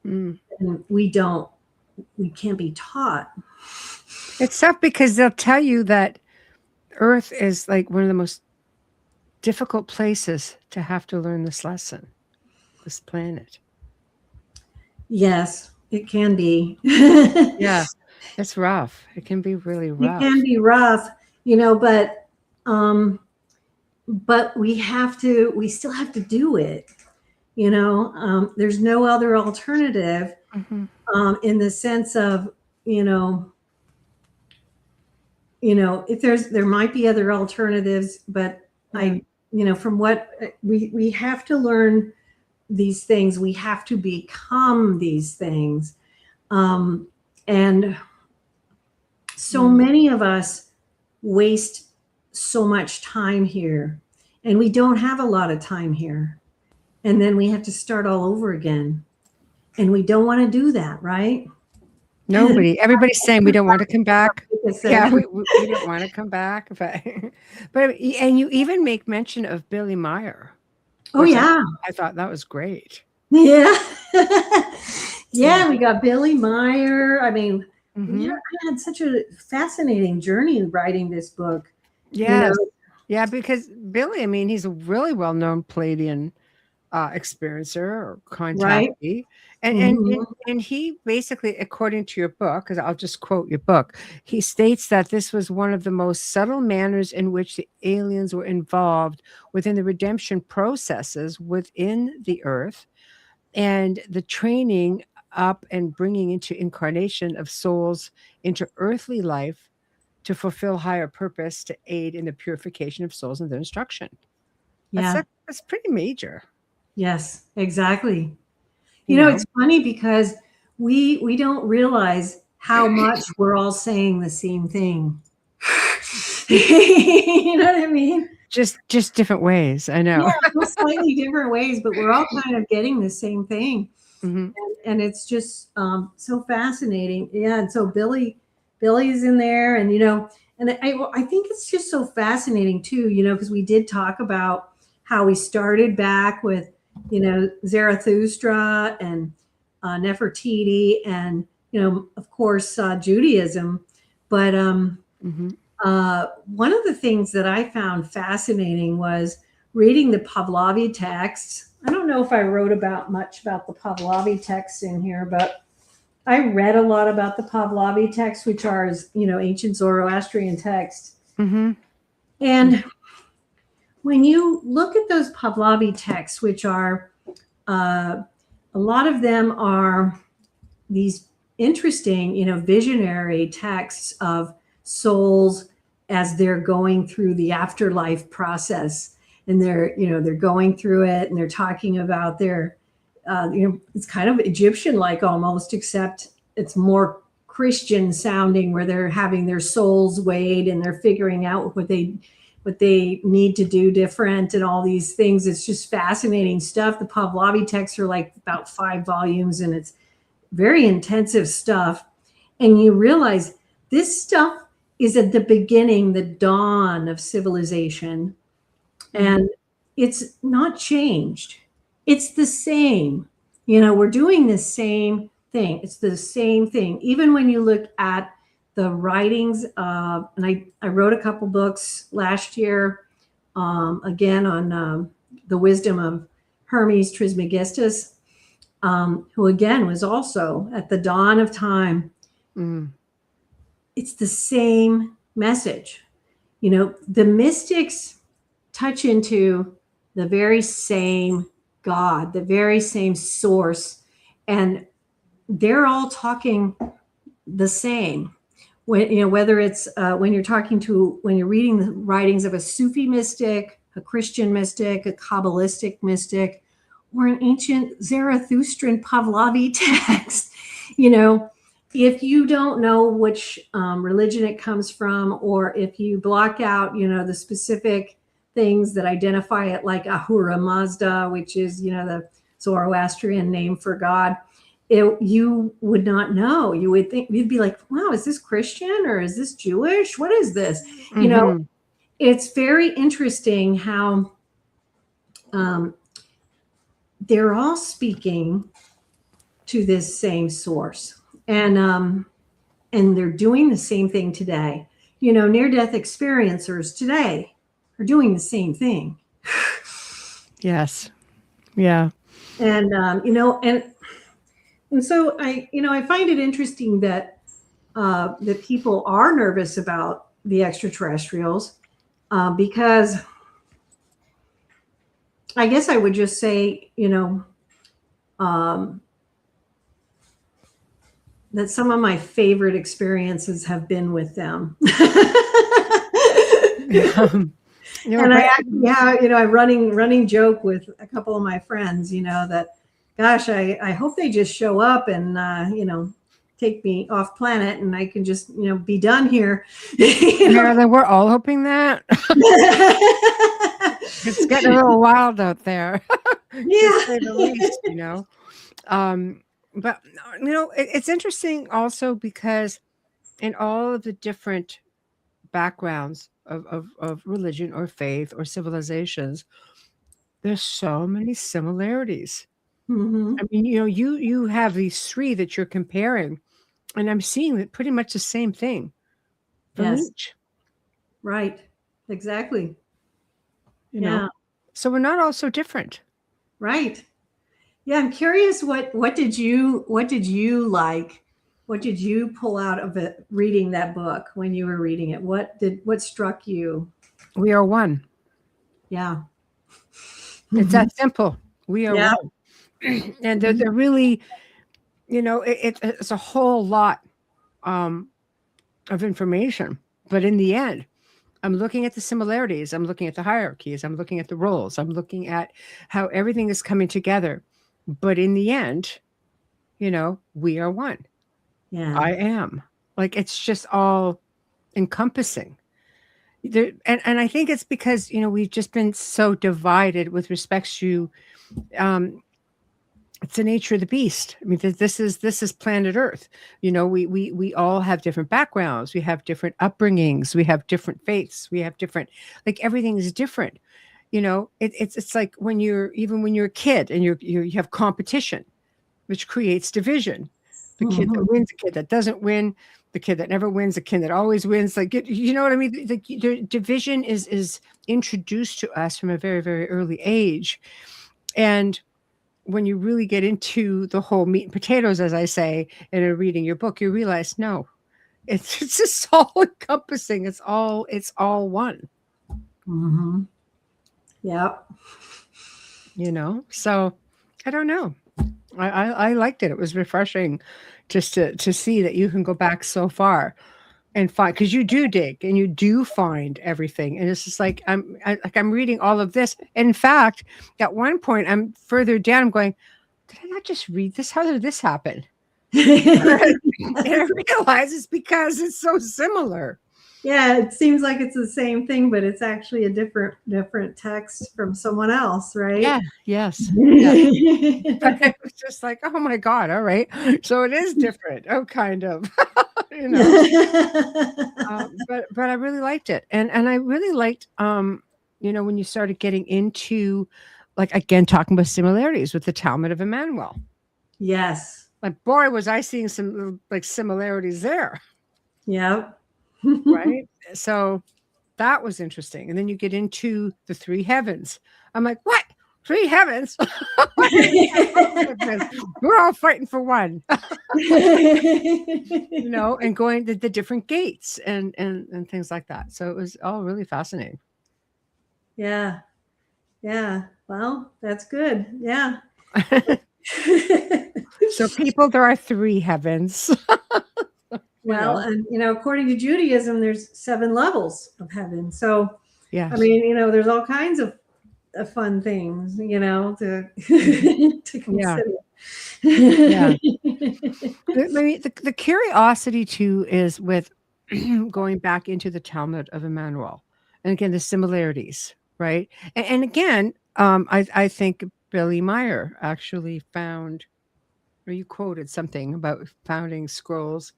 then we can't be taught. It's tough because they'll tell you that Earth is like one of the most difficult places to have to learn this lesson, this planet. Yes, it can be. Yeah, it's rough. It can be really rough. It can be rough, but we still have to do it. There's no other alternative, in the sense of, if there might be other alternatives, but from what we have to learn these things, we have to become these things. And so many of us waste so much time here, and we don't have a lot of time here. And then we have to start all over again. And we don't want to do that, right? Nobody. Everybody's saying we don't want to come back. Yeah, we don't want to come back. But and you even make mention of Billy Meyer. Oh, yeah. I thought that was great. Yeah. Yeah, we got Billy Meyer. I mean, I had such a fascinating journey writing this book. Yes. Yeah, because Billy, I mean, he's a really well-known Palladian experiencer or contactee. Right. And he basically, according to your book, because I'll just quote your book, he states that this was one of the most subtle manners in which the aliens were involved within the redemption processes within the earth and the training up and bringing into incarnation of souls into earthly life to fulfill higher purpose to aid in the purification of souls and their instruction. Yeah. That's pretty major. Yes, exactly. It's funny because we don't realize how much we're all saying the same thing. You know what I mean? Just different ways. I know. Yeah, slightly different ways, but we're all kind of getting the same thing. And it's just so fascinating. Yeah. And so Billy's in there, and and I think it's just so fascinating too, because we did talk about how we started back with Zarathustra and Nefertiti and of course Judaism, but one of the things that I found fascinating was reading the Pahlavi texts. I don't know if I wrote much about the Pahlavi texts in here, but I read a lot about the Pahlavi texts, which are ancient Zoroastrian texts. And when you look at those Pahlavi texts, which are, a lot of them are these interesting, visionary texts of souls as they're going through the afterlife process, and they're going through it, and they're talking about their, it's kind of Egyptian-like almost, except it's more Christian sounding, where they're having their souls weighed and they're figuring out what they need to do different and all these things. It's just fascinating stuff. The Pahlavi texts are like about 5 volumes, and it's very intensive stuff. And you realize this stuff is at the beginning, the dawn of civilization. And it's not changed. It's the same. We're doing the same thing. It's the same thing. Even when you look at the writings of, and I wrote a couple books last year, again on the wisdom of Hermes Trismegistus, who again was also at the dawn of time. It's the same message. The mystics touch into the very same God, the very same source, and they're all talking the same. When whether it's when you're reading the writings of a Sufi mystic, a Christian mystic, a Kabbalistic mystic, or an ancient Zarathustran Pavlovi text, if you don't know which religion it comes from, or if you block out, the specific things that identify it, like Ahura Mazda, which is, the Zoroastrian name for God, you would not know. You would think, you'd be like, wow, is this Christian or is this Jewish? What is this? It's very interesting how they're all speaking to this same source, and they're doing the same thing today. Near-death experiencers today are doing the same thing. Yes. Yeah. And and so I find it interesting that that people are nervous about the extraterrestrials, because I guess I would just say, that some of my favorite experiences have been with them. And I actually have, running joke with a couple of my friends, that, gosh, I hope they just show up and, take me off planet and I can just, be done here. Marilynn, we're all hoping that. It's getting a little wild out there. Yeah. To say the least, But, it's interesting also because in all of the different backgrounds of religion or faith or civilizations, there's so many similarities. Mm-hmm. I mean, you have these three that you're comparing, and I'm seeing that pretty much the same thing from Yes. each. Right. Exactly. Yeah. So we're not all so different. Right. Yeah, I'm curious what did you like? What did you pull out of it reading that book when you were reading it? What struck you? We are one. Yeah. It's that simple. We are Yeah. one. And they're really, it's a whole lot of information. But in the end, I'm looking at the similarities. I'm looking at the hierarchies. I'm looking at the roles. I'm looking at how everything is coming together. But in the end, we are one. Yeah. I am. Like, it's just all encompassing. And I think it's because, we've just been so divided with respect to it's the nature of the beast. I mean, this is planet Earth. We all have different backgrounds. We have different upbringings. We have different faiths. We have different, like, everything is different. It's like when you're a kid and you have competition, which creates division. The kid that wins, the kid that doesn't win, the kid that never wins, the kid that always wins. Like, you know what I mean? The division is introduced to us from a very, very early age. And when you really get into the whole meat and potatoes, as I say, in reading your book, you realize, no, it's just all encompassing. It's all one. Mm-hmm. Yep. So I don't know. I liked it. It was refreshing just to see that you can go back so far and find, because you do dig and you do find everything. And it's just like, I'm reading all of this. In fact, at one point I'm further down, I'm going, did I not just read this? How did this happen? And I realize it's because it's so similar. Yeah, it seems like it's the same thing, but it's actually a different text from someone else, right? Yeah. Yes. Yeah. But it was just like, oh my God. All right. So it is different. Oh, kind of. But I really liked it. And I really liked, when you started getting into, like, again, talking about similarities with the Talmud of Emmanuel. Yes. Like, boy, was I seeing some, like, similarities there. Yep. Right. So that was interesting. And then you get into the three heavens. I'm like, what? Three heavens? We're all fighting for one. And going to the different gates and things like that. So it was all really fascinating. Yeah. Yeah. Well, that's good. Yeah. So people, there are 3 heavens. Well, and according to Judaism, there's 7 levels of heaven. So, Yes. I mean, there's all kinds of fun things, to to consider. Yeah. The curiosity too is with going back into the Talmud of Emmanuel, and again the similarities, right? And again, I think Billy Meyer actually found, or you quoted something about founding scrolls.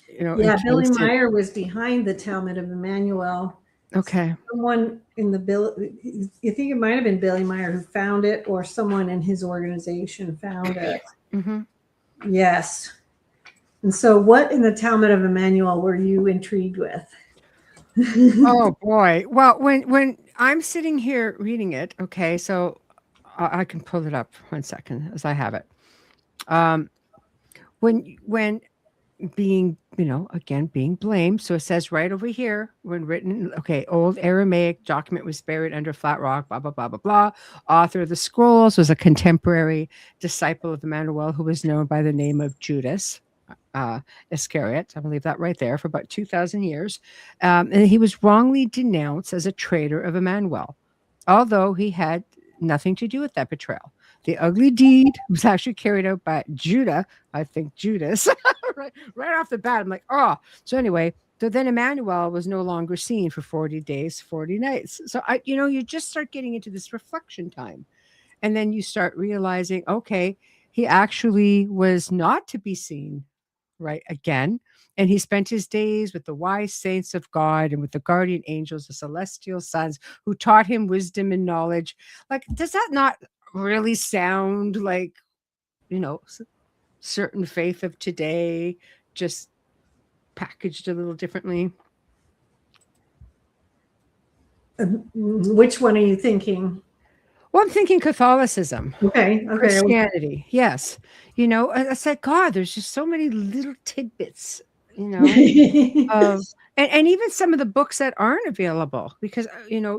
Yeah, Billy Meyer was behind the Talmud of Emmanuel. Okay. Someone in you think it might have been Billy Meyer who found it, or someone in his organization found it. Mm-hmm. Yes. And so what in the Talmud of Emmanuel were you intrigued with? Oh boy. Well, when I'm sitting here reading it, okay, so I can pull it up 1 second as I have it. When being, again, being blamed. So it says right over here, when written, okay, old Aramaic document was buried under flat rock, blah, blah, blah, blah, blah. Author of the scrolls was a contemporary disciple of Emmanuel who was known by the name of Judas Iscariot. I believe that right there, for about 2,000 years. And he was wrongly denounced as a traitor of Emmanuel, although he had nothing to do with that betrayal. The ugly deed was actually carried out by Judah, I think Judas, right off the bat. I'm like, oh. So anyway, so then Emmanuel was no longer seen for 40 days, 40 nights. So you just start getting into this reflection time. And then you start realizing, okay, he actually was not to be seen, right, again. And he spent his days with the wise saints of God and with the guardian angels, the celestial sons, who taught him wisdom and knowledge. Like, does that not really sound like, certain faith of today, just packaged a little differently? Which one are you thinking? Well, I'm thinking Catholicism. Okay. Christianity, yes. I said, God, there's just so many little tidbits, and even some of the books that aren't available, because,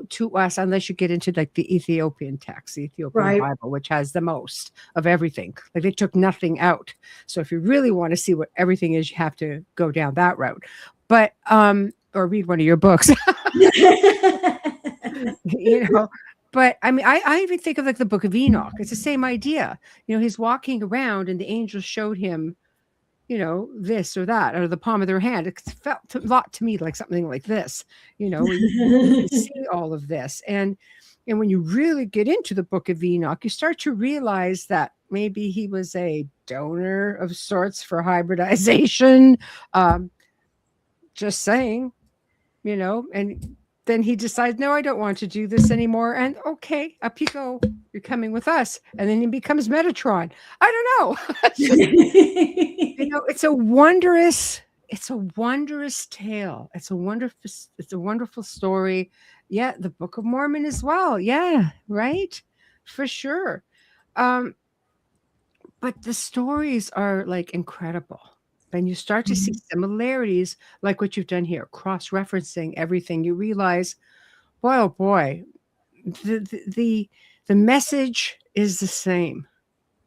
to us, unless you get into like the Ethiopian text, the Ethiopian Bible, which has the most of everything. Like, they took nothing out. So if you really want to see what everything is, you have to go down that route. But, or read one of your books. But I mean, I even think of like the Book of Enoch. It's the same idea. He's walking around and the angels showed him, this or that out of the palm of their hand. It felt a lot to me like something like this, you see all of this. And when you really get into the Book of Enoch, you start to realize that maybe he was a donor of sorts for hybridization. Just saying, and then he decides, no, I don't want to do this anymore. And okay, up you go. You're coming with us. And then he becomes Metatron. I don't know. It's a wondrous tale. It's a wonderful story. Yeah, the Book of Mormon as well. Yeah, right? For sure. But the stories are like incredible. And you start to see similarities like what you've done here, cross-referencing everything. You realize, boy, oh boy, the message is the same.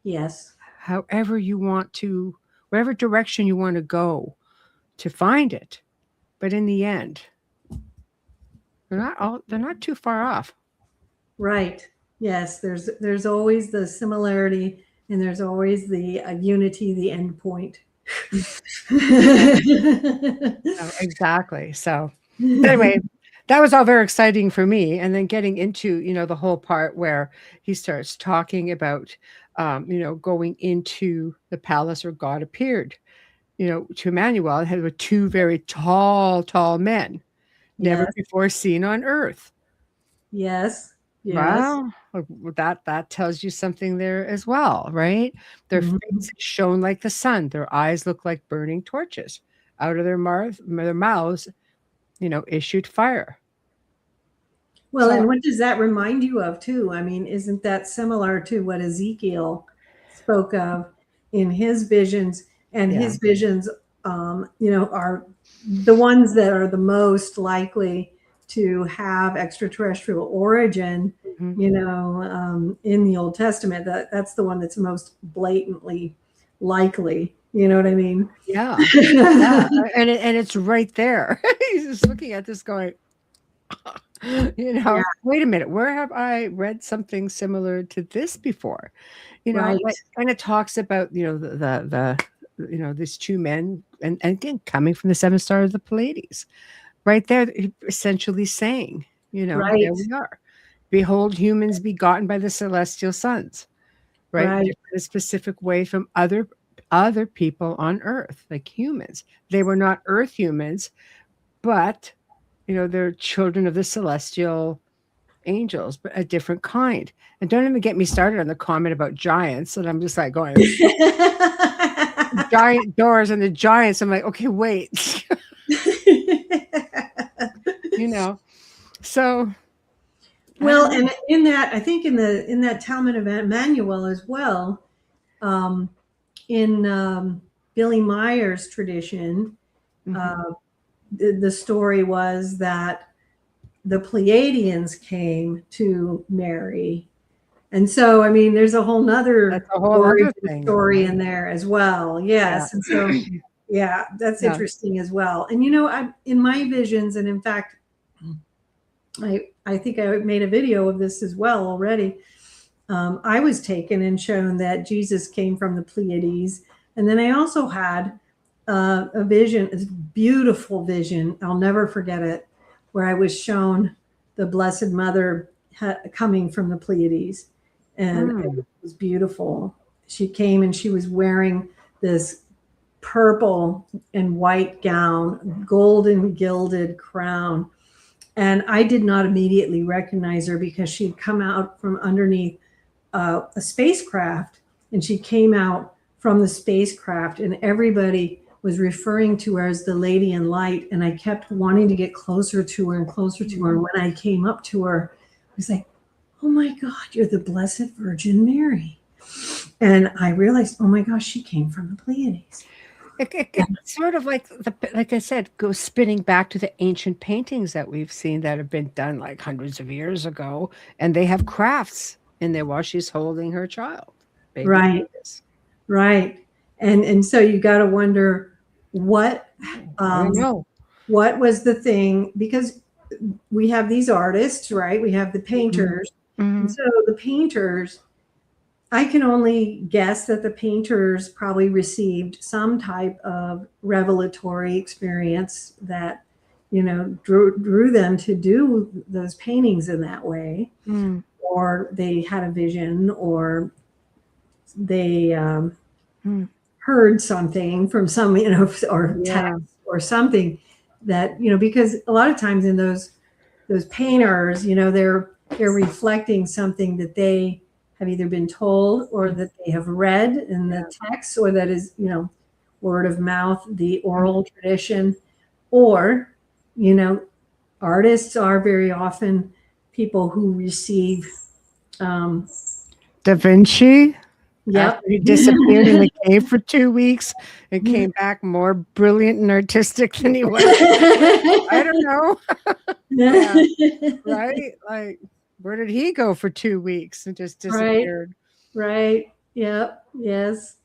Yes. However you want to, whatever direction you want to go to find it. But in the end, they're not too far off. Right. Yes. There's always the similarity, and there's always the unity, the end point. Exactly. So anyway, that was all very exciting for me. And then getting into, the whole part where he starts talking about, going into the palace where God appeared, to Emmanuel, and had 2 very tall men, never before seen on earth. Yes. Wow. That tells you something there as well, right? Their faces shone like the sun. Their eyes look like burning torches. Out of their mouths, issued fire. Well, and what does that remind you of too? I mean, isn't that similar to what Ezekiel spoke of in his visions? And his visions, are the ones that are the most likely to have extraterrestrial origin, you know, in the Old Testament. That's the one that's most blatantly likely. You know what I mean? Yeah. Yeah. And it's right there. He's just looking at this going, you know, Yeah. wait a minute, where have I read something similar to this before? You know, Right. like, and it talks about, you know, the you know, these two men, and again, coming from the seven stars of the Pleiades, right there, essentially saying, you know, Right. there we are. Behold, humans begotten by the celestial sons, right? Right. In a specific way from other people on earth, like humans. They were not earth humans, but you know, they're children of the celestial angels, but a different kind. And don't even get me started on the comment about giants. And I'm just like going, giant doors and the giants. I'm like, okay, wait. You know, so. Well, and in that, I think in that Talmud of Emmanuel as well, in Billy Meyer's tradition, the story was that the Pleiadians came to Mary. And so, I mean, there's a whole nother story in there as well. Yes. Yeah. And so, yeah, that's interesting as well. And, you know, in my visions, and in fact, I think I made a video of this as well already. I was taken and shown that Jesus came from the Pleiades. And then I also had a vision, a beautiful vision. I'll never forget it, where I was shown the Blessed Mother coming from the Pleiades. And it was beautiful. She came and she was wearing this purple and white gown, golden gilded crown. And I did not immediately recognize her because she'd come out from underneath a spacecraft, and she came out from the spacecraft, and everybody was referring to her as the Lady in Light. And I kept wanting to get closer to her and closer to her. And when I came up to her, I was like, oh my God, you're the Blessed Virgin Mary. And I realized, oh my gosh, she came from the Pleiades. It's sort of like I said, goes spinning back to the ancient paintings that we've seen that have been done like hundreds of years ago, and they have crafts in there while she's holding her child. Right, right, and so you got to wonder what was the thing, because we have these artists, right? We have the painters, and so the painters. I can only guess that the painters probably received some type of revelatory experience that, you know, drew them to do those paintings in that way, or they had a vision, or they heard something from some, you know, or text or something that, you know, because a lot of times in those painters, you know, they're reflecting something that they have either been told or that they have read in the text, or that is, you know, word of mouth, the oral tradition, or, you know, artists are very often people who receive. Da Vinci. Yep. He disappeared in the cave for 2 weeks and came back more brilliant and artistic than he was. I don't know. Right? Like, where did he go for 2 weeks and just disappeared? Right. Yep. Yes.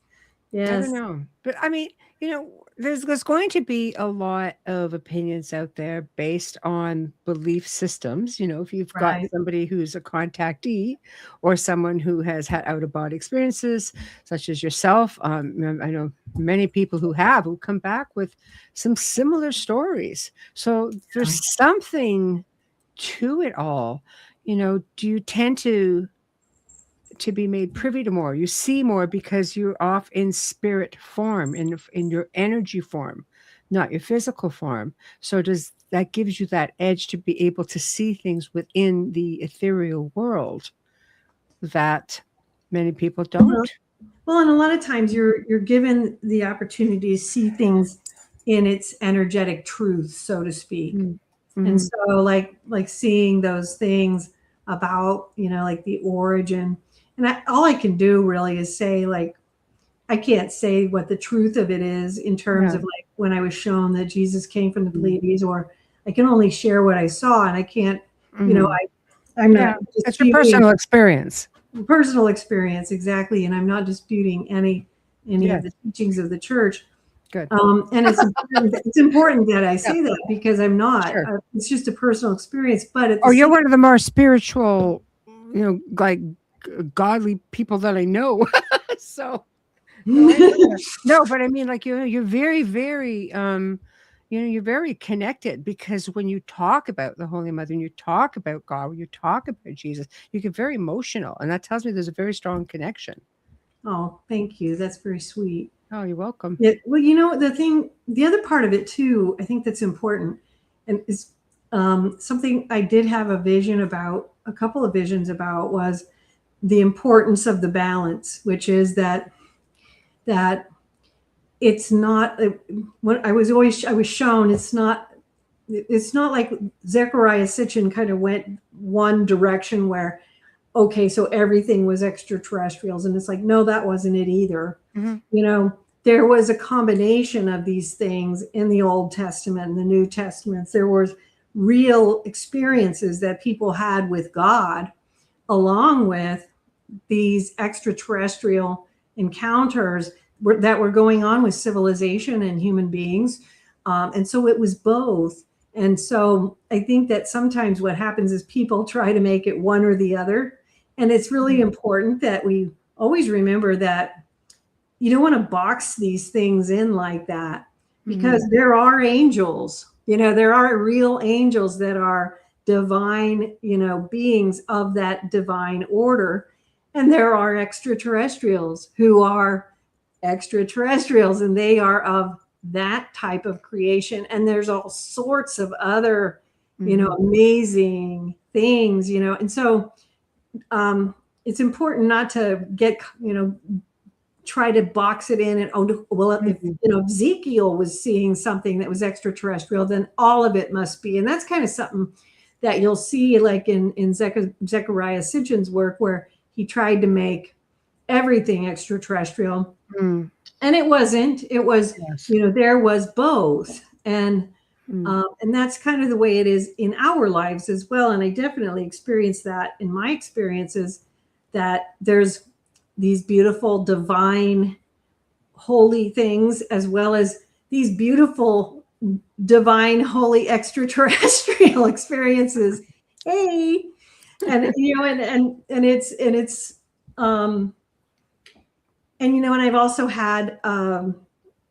I don't know. But I mean, you know, there's going to be a lot of opinions out there based on belief systems. You know, if you've got somebody who's a contactee or someone who has had out-of-body experiences, such as yourself, I know many people who come back with some similar stories. So there's something to it all. You know, do you tend to be made privy to more? You see more because you're off in spirit form, in your energy form, not your physical form. So that gives you that edge to be able to see things within the ethereal world that many people don't. Well, and a lot of times you're given the opportunity to see things in its energetic truth, so to speak. And so like seeing those things about, you know, like the origin, and all I can do really is say, like, I can't say what the truth of it is in terms of like when I was shown that Jesus came from the Pleiades, or I can only share what I saw, and I can't, Mhm. you know, I'm not It's your personal experience. personal experience, exactly, and I'm not disputing any Yes. of the teachings of the church. Good. And it's important that I say that, because I'm not. Sure. It's just a personal experience. But at the Oh, you're same, one of the more spiritual, like godly people that I know. So no, but I mean, like, you're very, very, you're very connected, because when you talk about the Holy Mother and you talk about God, when you talk about Jesus, you get very emotional, and that tells me there's a very strong connection. oh, thank you. That's very sweet. Oh, you're welcome. Yeah, well, the other part of it too, I think that's important, and is something I did have a couple of visions about, was the importance of the balance, which is that it's not what I was shown. It's not like Zechariah Sitchin kind of went one direction where, okay, so everything was extraterrestrials, and it's like, no, that wasn't it either. Mm-hmm. There was a combination of these things in the Old Testament and the New Testaments. There was real experiences that people had with God, along with these extraterrestrial encounters that were going on with civilization and human beings. And so it was both. And so I think that sometimes what happens is people try to make it one or the other. And it's really important that we always remember that you don't want to box these things in like that, because there are angels, there are real angels that are divine, beings of that divine order. And there are extraterrestrials who are extraterrestrials, and they are of that type of creation. And there's all sorts of other, amazing things, and so it's important not to get, try to box it in, and if Ezekiel was seeing something that was extraterrestrial, then all of it must be. And that's kind of something that you'll see, like in Zechariah Sitchin's work, where he tried to make everything extraterrestrial. And it wasn't. It was, there was both. And that's kind of the way it is in our lives as well. And I definitely experienced that in my experiences, that there's these beautiful, divine, holy things, as well as these beautiful, divine, holy, extraterrestrial experiences. Hey, and and I've also had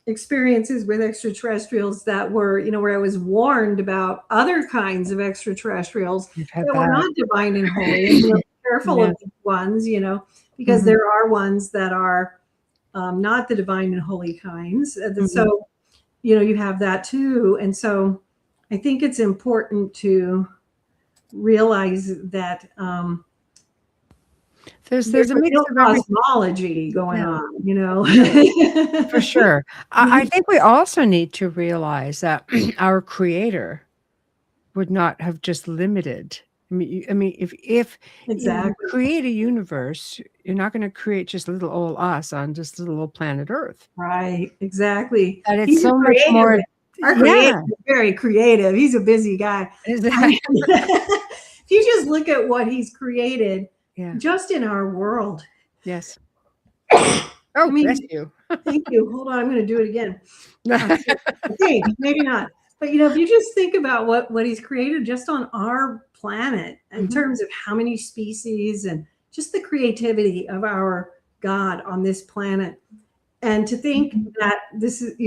experiences with extraterrestrials that were, where I was warned about other kinds of extraterrestrials that were not divine and holy. And careful of these ones, because there are ones that are not the divine and holy kinds. So, you have that too. And so I think it's important to realize that there's a mix of cosmology going on, For sure. I think we also need to realize that our Creator would not have just limited. I mean, if you create a universe, you're not going to create just little old us on just little old planet Earth. Right. Exactly. And it's so much more. Our Creator is very creative. He's a busy guy. If you just look at what He's created, just in our world. Yes. Oh, bless you. Thank you. Hold on, I'm going to do it again. I think maybe not. But if you just think about what He's created just on our planet, in terms of how many species and just the creativity of our God on this planet, and to think that this is,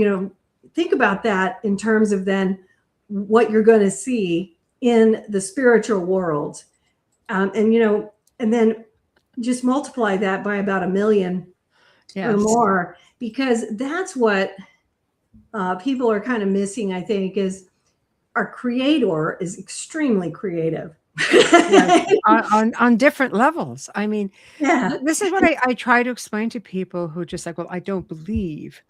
think about that in terms of then what you're going to see in the spiritual world, and then just multiply that by about 1 million or more, because that's what people are kind of missing, I think, is our Creator is extremely creative. on different levels. I mean, this is what I try to explain to people who just like, well, I don't believe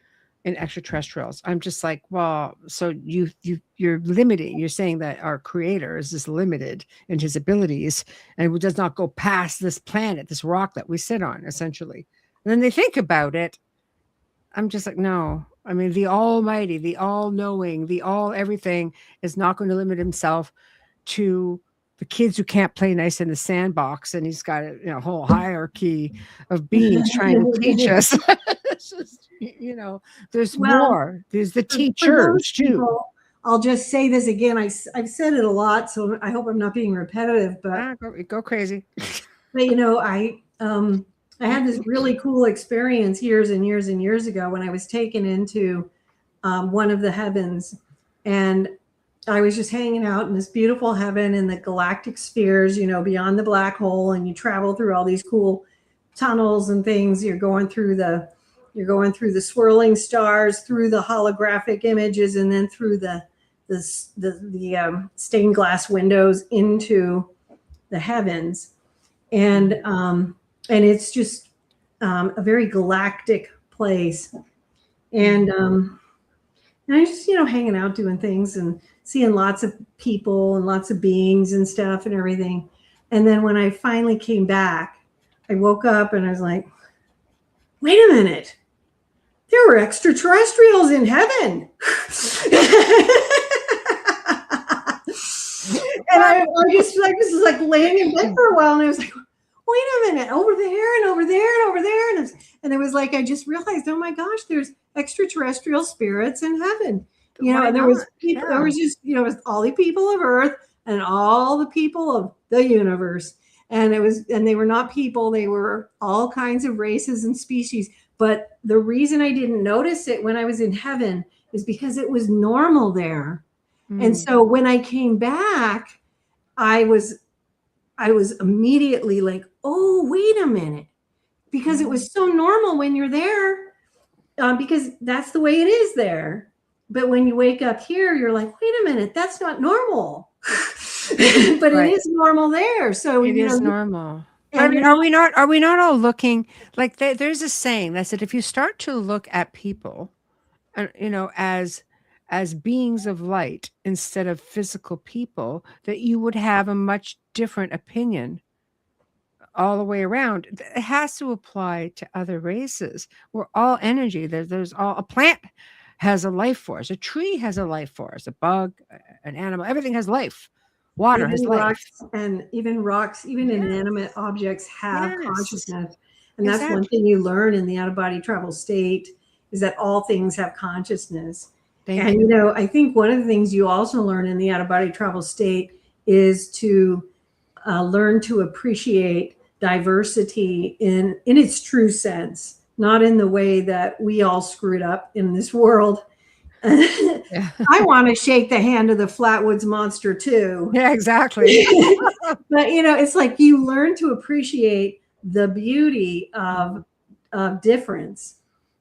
in extraterrestrials. I'm just like, well, so you're limiting. You're saying that our Creator is just limited in His abilities and does not go past this planet, this rock that we sit on, essentially. And then they think about it. I'm just like, no, I mean, the Almighty, the all-knowing, the all everything is not going to limit himself to the kids who can't play nice in the sandbox, and he's got a whole hierarchy of beings trying to teach us. It's just, there's more. There's the teachers too. People, I'll just say this again. I've said it a lot, so I hope I'm not being repetitive. But go crazy. But I had this really cool experience years and years and years ago when I was taken into one of the heavens, and I was just hanging out in this beautiful heaven in the galactic spheres, beyond the black hole, and you travel through all these cool tunnels and things. You're going through the swirling stars, through the holographic images, and then through the stained glass windows into the heavens, and it's just a very galactic place, and I was just hanging out, doing things, and seeing lots of people and lots of beings and stuff and everything. And then when I finally came back, I woke up and I was like, wait a minute, there were extraterrestrials in heaven. And I was like laying in bed for a while, and I was like, wait a minute, over there and over there and over there. And it was like, I just realized, oh my gosh, there's extraterrestrial spirits in heaven. And there was people, there was just, it was all the people of Earth and all the people of the universe. And they were not people, they were all kinds of races and species. But the reason I didn't notice it when I was in heaven is because it was normal there. And so when I came back, I was immediately like, oh, wait a minute, because it was so normal when you're there, because that's the way it is there. But when you wake up here, you're like, wait a minute, that's not normal. But right. It is normal there. So it is normal. But are we not all looking like there's a saying that said, if you start to look at people, as beings of light instead of physical people, that you would have a much different opinion all the way around. It has to apply to other races. We're all energy. There's a plant has a life force. A tree has a life force. A bug, an animal, everything has life. Water has life. And even rocks, even inanimate objects have consciousness. And that's one thing you learn in the out-of-body travel state, is that all things have consciousness. And I think one of the things you also learn in the out-of-body travel state is to learn to appreciate diversity in its true sense, not in the way that we all screwed up in this world. I want to shake the hand of the Flatwoods Monster too. Yeah, exactly. But it's like you learn to appreciate the beauty of difference.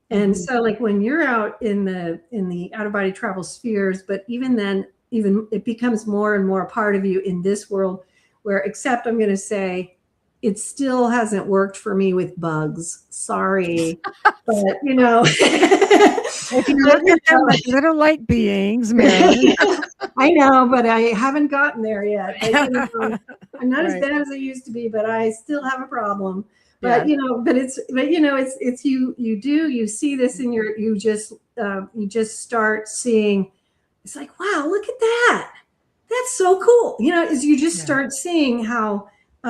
And so like when you're out in the out-of-body travel spheres, but even then, it becomes more and more a part of you in this world, where, except I'm going to say, it still hasn't worked for me with bugs. Sorry. But if you look at them like little light beings, Marilynn. I know, but I haven't gotten there yet. I'm not as bad as I used to be, but I still have a problem. But it's you see this in you just start seeing, it's like, wow, look at that. That's so cool. As you just start seeing how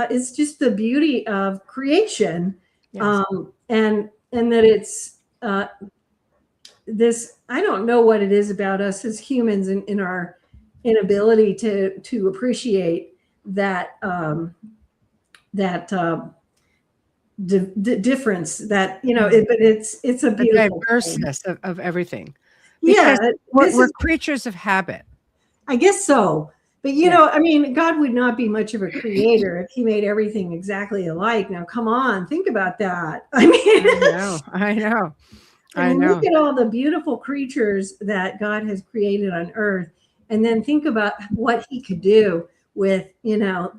it's just the beauty of creation. Yes. And that it's this, I don't know what it is about us as humans in our inability to appreciate that difference, that but it's a beautiful diverseness of everything. Because we're creatures of habit. I guess so. But God would not be much of a creator if he made everything exactly alike. Now, come on, think about that. I know. Look at all the beautiful creatures that God has created on Earth, and then think about what he could do with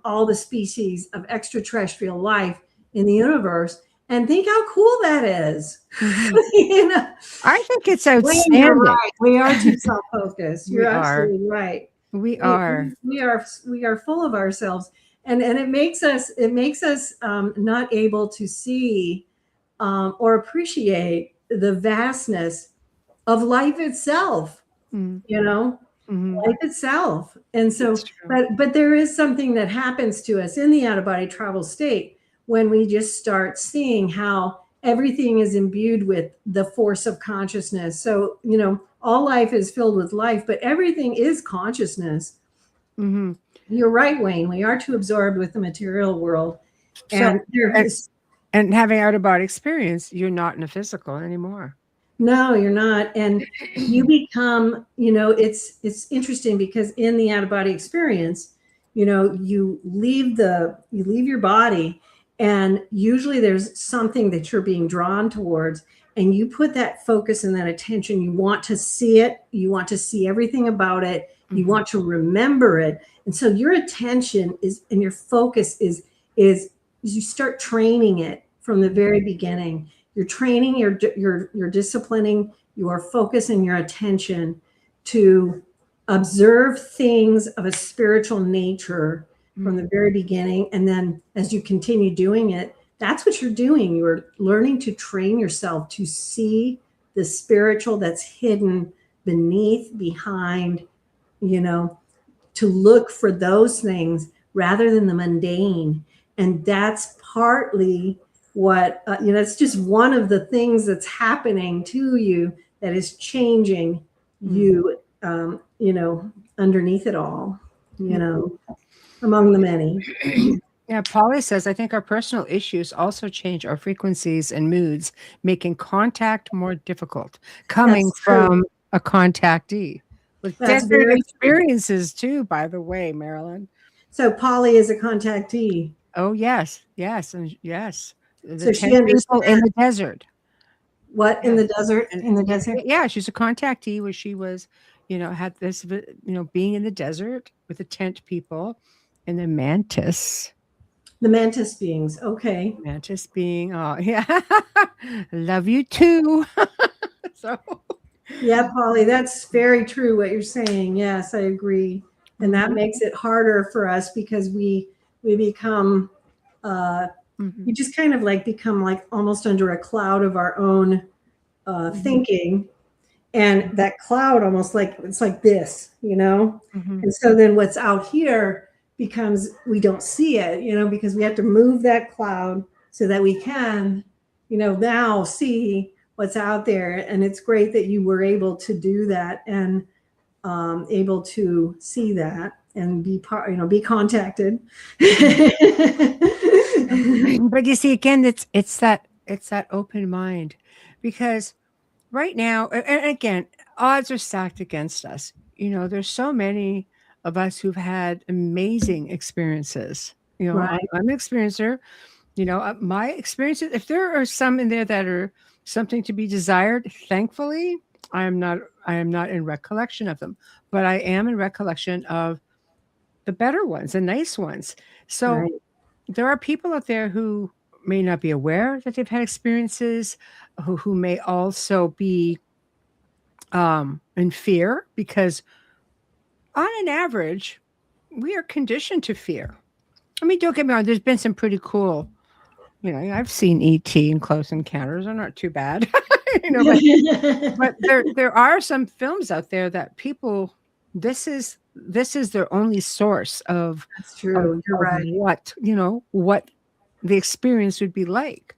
all the species of extraterrestrial life in the universe, and think how cool that is. I think it's outstanding. You're right. We are too self-focused. You're absolutely right. We are full of ourselves, and it makes us not able to see or appreciate the vastness of life itself, you know, life itself. And so, but there is something that happens to us in the out-of-body travel state when we just start seeing how everything is imbued with the force of consciousness. So, you know, all life is filled with life, but everything is consciousness. You're right, Wayne. We are too absorbed with the material world. And and having out-of-body experience, you're not in a physical anymore. No, you're not. And you become, you know, it's interesting because in the out-of-body experience, you know, you leave your body, and usually there's something that you're being drawn towards, and you put that focus and that attention. You want to see it. You want to see everything about it. You want to remember it. And so your attention is, and your focus is you start training it from the very beginning. You're training, you're disciplining your focus and your attention to observe things of a spiritual nature from the very beginning. And then as you continue doing it, that's what you're doing. You're learning to train yourself to see the spiritual that's hidden behind, you know, to look for those things rather than the mundane. And that's partly what, you know, it's just one of the things that's happening to you that is changing you, you know, underneath it all, you know, among the many. Yeah, Polly says, I think our personal issues also change our frequencies and moods, making contact more difficult, coming from a contactee. With different experiences too, by the way, Marilynn. So Polly is a contactee. Oh, yes, and yes. So she understands in the desert. What, in the desert? In the desert? Yeah, she's a contactee where she was, you know, had this, you know, being in the desert with the tent people and the mantis. The mantis beings. Okay. Mantis being, oh, yeah. Love you too. So. Yeah, Polly, that's very true what you're saying. Yes, I agree. And that makes it harder for us because we become, we just kind of like become like almost under a cloud of our own thinking. And that cloud almost like, it's like this, you know? And so then what's out here becomes, we don't see it, you know, because we have to move that cloud so that we can, you know, now see what's out there. And it's great that you were able to do that and able to see that and be part, you know, be contacted. But you see, again, it's that open mind, because right now, and again, odds are stacked against us. You know, there's so many of us who've had amazing experiences. You know, Right. I'm an experiencer. You know, my experiences, if there are some in there that are something to be desired, thankfully, I am not in recollection of them, but I am in recollection of the better ones, the nice ones. So there are people out there who may not be aware that they've had experiences, who may also be in fear, because on an average, we are conditioned to fear. I mean, don't get me wrong, there's been some pretty cool, you know, I've seen E.T. and Close Encounters. They're not too bad. You know, but there are some films out there that people, this is their only source of, That's true. You're right. What, you know, what the experience would be like.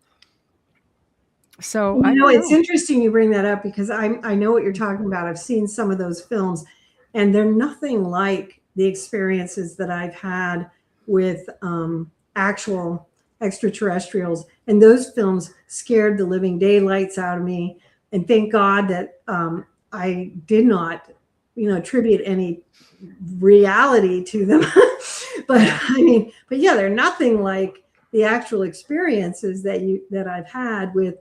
So you know, it's interesting you bring that up, because I know what you're talking about. I've seen some of those films, and they're nothing like the experiences that I've had with actual extraterrestrials. And those films scared the living daylights out of me. And thank God that I did not, you know, attribute any reality to them. But I mean, but yeah, they're nothing like the actual experiences that I've had with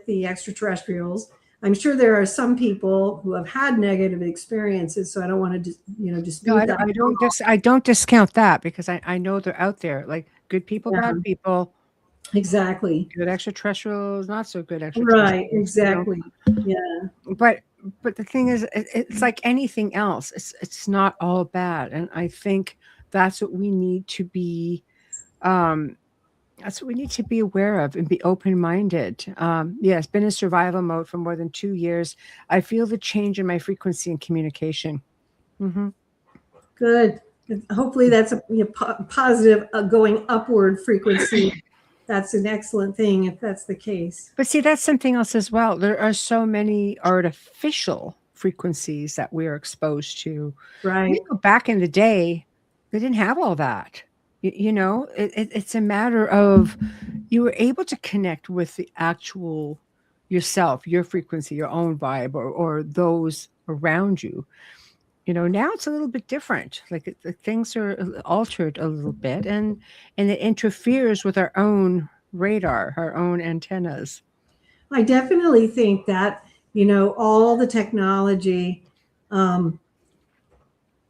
the extraterrestrials. I'm sure there are some people who have had negative experiences, so I don't want to just, you know, dispute that. I don't discount that, because I know they're out there, like good people, bad people. Exactly. Good extraterrestrials, not so good extraterrestrials. Right. Exactly. You know? Yeah. But the thing is, it's like anything else. It's not all bad, and I think that's what we need to be That's what we need to be aware of and be open-minded. It's been in survival mode for more than 2 years. I feel the change in my frequency and communication. Mm-hmm. Good. Hopefully that's a positive going upward frequency. That's an excellent thing if that's the case. But see, that's something else as well. There are so many artificial frequencies that we're exposed to. Right. Back in the day, they didn't have all that. It's a matter of you were able to connect with the actual yourself, your frequency, your own vibe, or those around you. Now it's a little bit different. Like things are altered a little bit, and it interferes with our own radar, our own antennas. I definitely think that, all the technology. I'm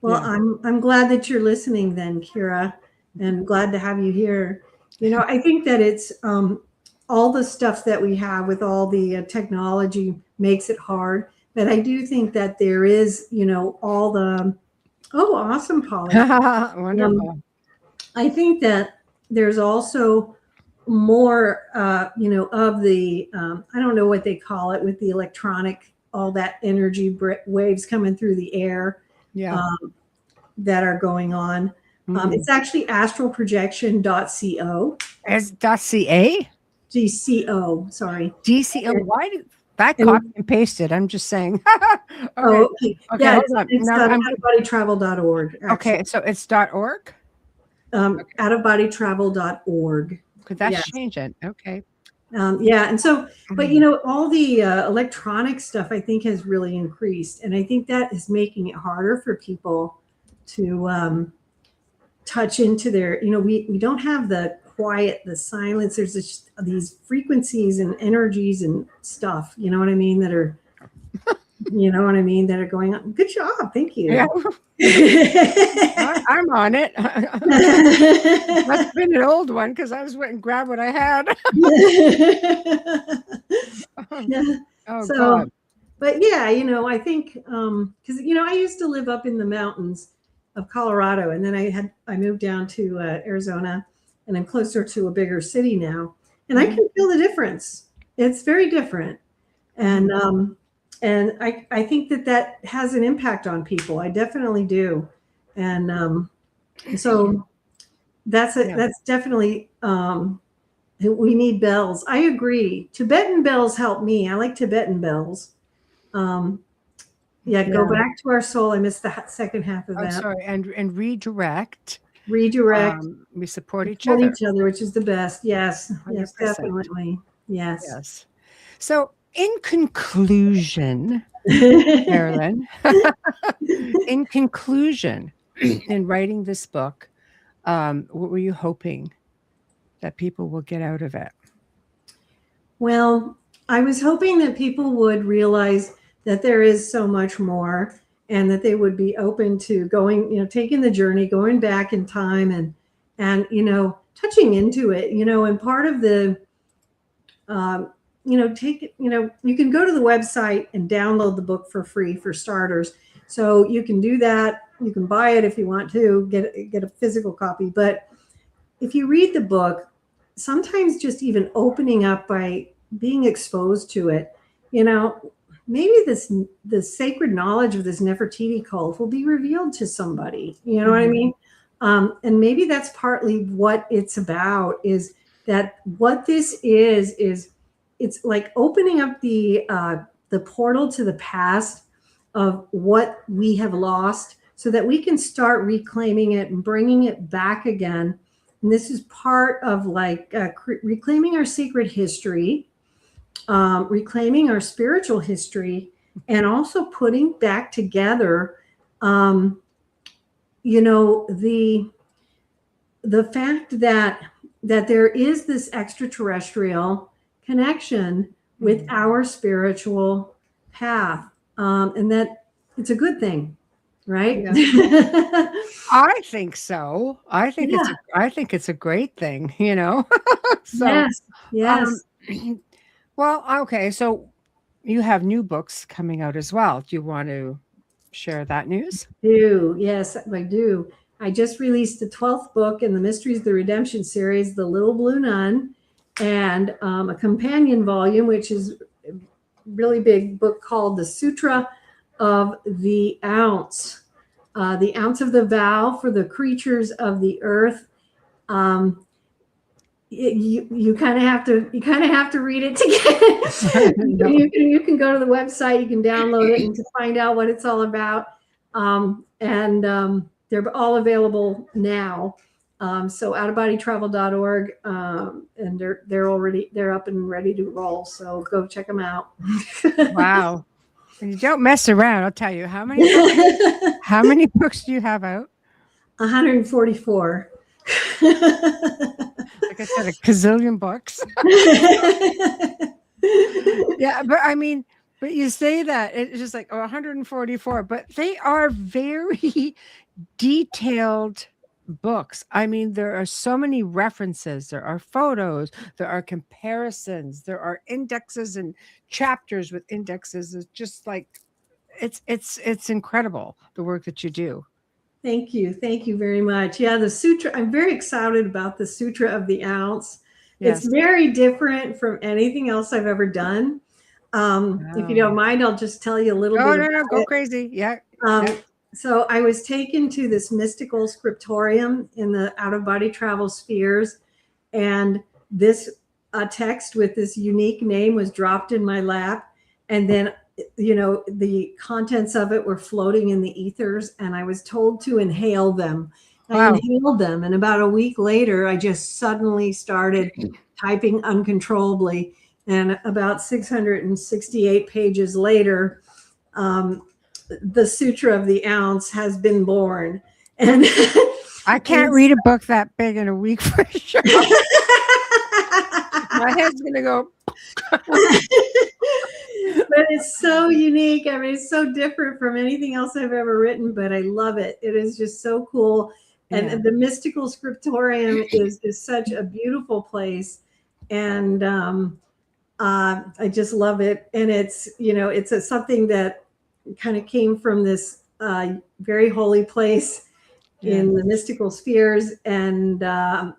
glad that you're listening then, Kira, and glad to have you here. I think that it's all the stuff that we have with all the technology makes it hard. But I do think that there is, all the, awesome, Polly. Wonderful. I think that there's also more, of the, I don't know what they call it with the electronic, all that energy waves coming through the air that are going on. Mm-hmm. It's actually astralprojection.co. As .ca? DCO, sorry. DCO. Why did that copy and pasted? I'm just saying. Okay. Yeah, it's outofbodytravel.org. Okay, so it's .org? Outofbodytravel.org. Could that change it? Okay. And so, but all the electronic stuff I think has really increased, and I think that is making it harder for people to touch into their, we don't have the quiet, the silence. There's these frequencies and energies and stuff, that are, that are going on. Good job. Thank you. Yeah. I'm on it. Must have been an old one because I was went and grabbed what I had. God. But I think because I used to live up in the mountains of Colorado, and then I moved down to Arizona, and I'm closer to a bigger city now, and I can feel the difference. It's very different, and I think that has an impact on people. I definitely do, and so that's definitely we need bells. I agree. Tibetan bells help me. I like Tibetan bells. Go back to our soul. I missed the second half of that. Sorry, and redirect. Redirect. We support each other, which is the best. Yes, 100%. Yes, definitely. Yes. So, in conclusion, Marilynn, in writing this book, what were you hoping that people will get out of it? Well, I was hoping that people would realize that there is so much more, and that they would be open to going, taking the journey, going back in time and touching into it, and part of the, take it, you can go to the website and download the book for free for starters. So you can do that. You can buy it if you want to get a physical copy. But if you read the book, sometimes just even opening up by being exposed to it, maybe the sacred knowledge of this Nefertiti cult will be revealed to somebody. You know what I mean? And maybe that's partly what it's about, is that what this is it's like opening up the portal to the past of what we have lost, so that we can start reclaiming it and bringing it back again. And this is part of reclaiming our secret history, reclaiming our spiritual history, and also putting back together, the fact that there is this extraterrestrial connection with our spiritual path, and that it's a good thing, right? Yeah. I think so. I think it's a great thing, So, yes. Well, okay. So you have new books coming out as well. Do you want to share that news? Yes, I do. I just released the 12th book in the Mysteries of the Redemption series, The Little Blue Nun, and a companion volume, which is a really big book called The Sutra of the Ounce. The Ounce of the Vow for the Creatures of the Earth. You kind of have to read it to get it. You can go to the website, you can download it and to find out what it's all about. They're all available now. So outofbodytravel.org, and they're up and ready to roll. So go check them out. Wow. And you don't mess around. I'll tell you how many books do you have out? 144. Like I said, a gazillion books. Yeah, but I mean, but you say that it's just like 144, but they are very detailed books. I mean, there are so many references, there are photos, there are comparisons, there are indexes and chapters with indexes. It's just like it's incredible, the work that you do. Thank you very much. Yeah, the sutra, I'm very excited about the Sutra of the Ounce. Yes. It's very different from anything else I've ever done. If you don't mind, I'll just tell you a little bit. No, go crazy. Yeah. So I was taken to this mystical scriptorium in the out-of-body travel spheres, and this text with this unique name was dropped in my lap, and then the contents of it were floating in the ethers, and I was told to inhale them. I inhaled them, and about a week later, I just suddenly started typing uncontrollably, and about 668 pages later, the Sutra of the Ounce has been born. And I can't read a book that big in a week for sure. My head's going to go. But it's so unique. I mean, it's so different from anything else I've ever written, but I love it. It is just so cool. And the mystical scriptorium is such a beautiful place. And I just love it. And it's, it's something that kind of came from this very holy place in the mystical spheres. And I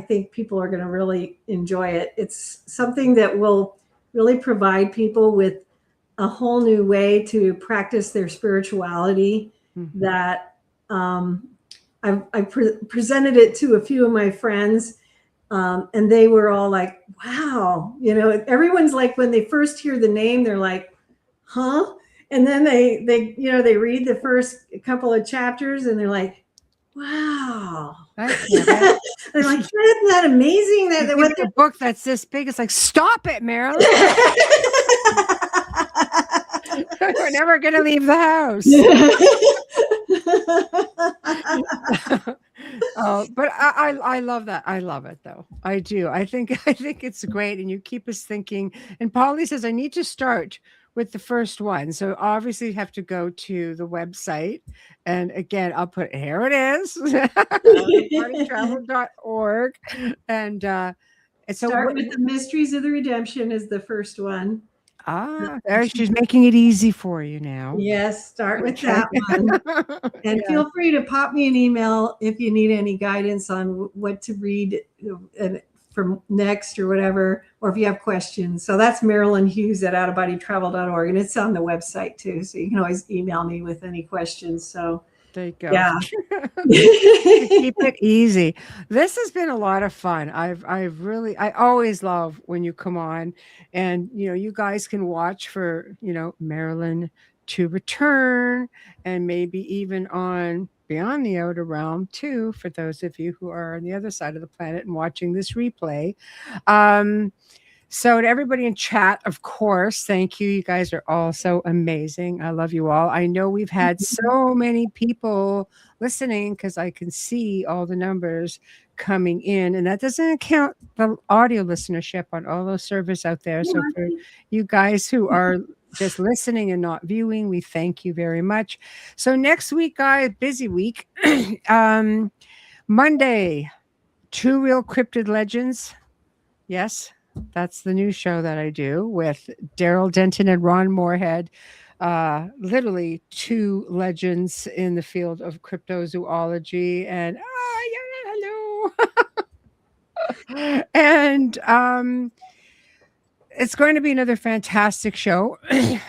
think people are going to really enjoy it. It's something that will really provide people with a whole new way to practice their spirituality. That I presented it to a few of my friends, and they were all like, wow, everyone's like, when they first hear the name, they're like, huh? And then they read the first couple of chapters and they're like, wow. They're like, isn't that amazing? That what the book that's this big, it's like, stop it, Marilynn. We're never gonna leave the house. Oh, but I love that. I love it though. I do. I think it's great, and you keep us thinking. And Polly says I need to start with the first one. So obviously you have to go to the website. And again, I'll put, here it is, bodytravel.org. And so start with the Mysteries of the Redemption is the first one. There, she's making it easy for you now. Yes, start with that one. And feel free to pop me an email if you need any guidance on what to read from next or whatever, or if you have questions. So that's Marilynn Hughes at outofbodytravel.org, and it's on the website too. So you can always email me with any questions. So there you go. Yeah. Keep it easy. This has been a lot of fun. I always love when you come on, and you guys can watch for Marilynn to return, and maybe even on Beyond the Outer Realm too, for those of you who are on the other side of the planet and watching this replay. So to everybody in chat, of course, thank you. You guys are all so amazing. I love you all. I know we've had so many people listening because I can see all the numbers coming in, and that doesn't count the audio listenership on all those servers out there. So for you guys who are just listening and not viewing, we thank you very much. So next week, guys, busy week. Monday, True Real Cryptid Legends. Yes, that's the new show that I do with Daryl Denton and Ron Moorhead. literally two legends in the field of cryptozoology. And hello. And it's going to be another fantastic show.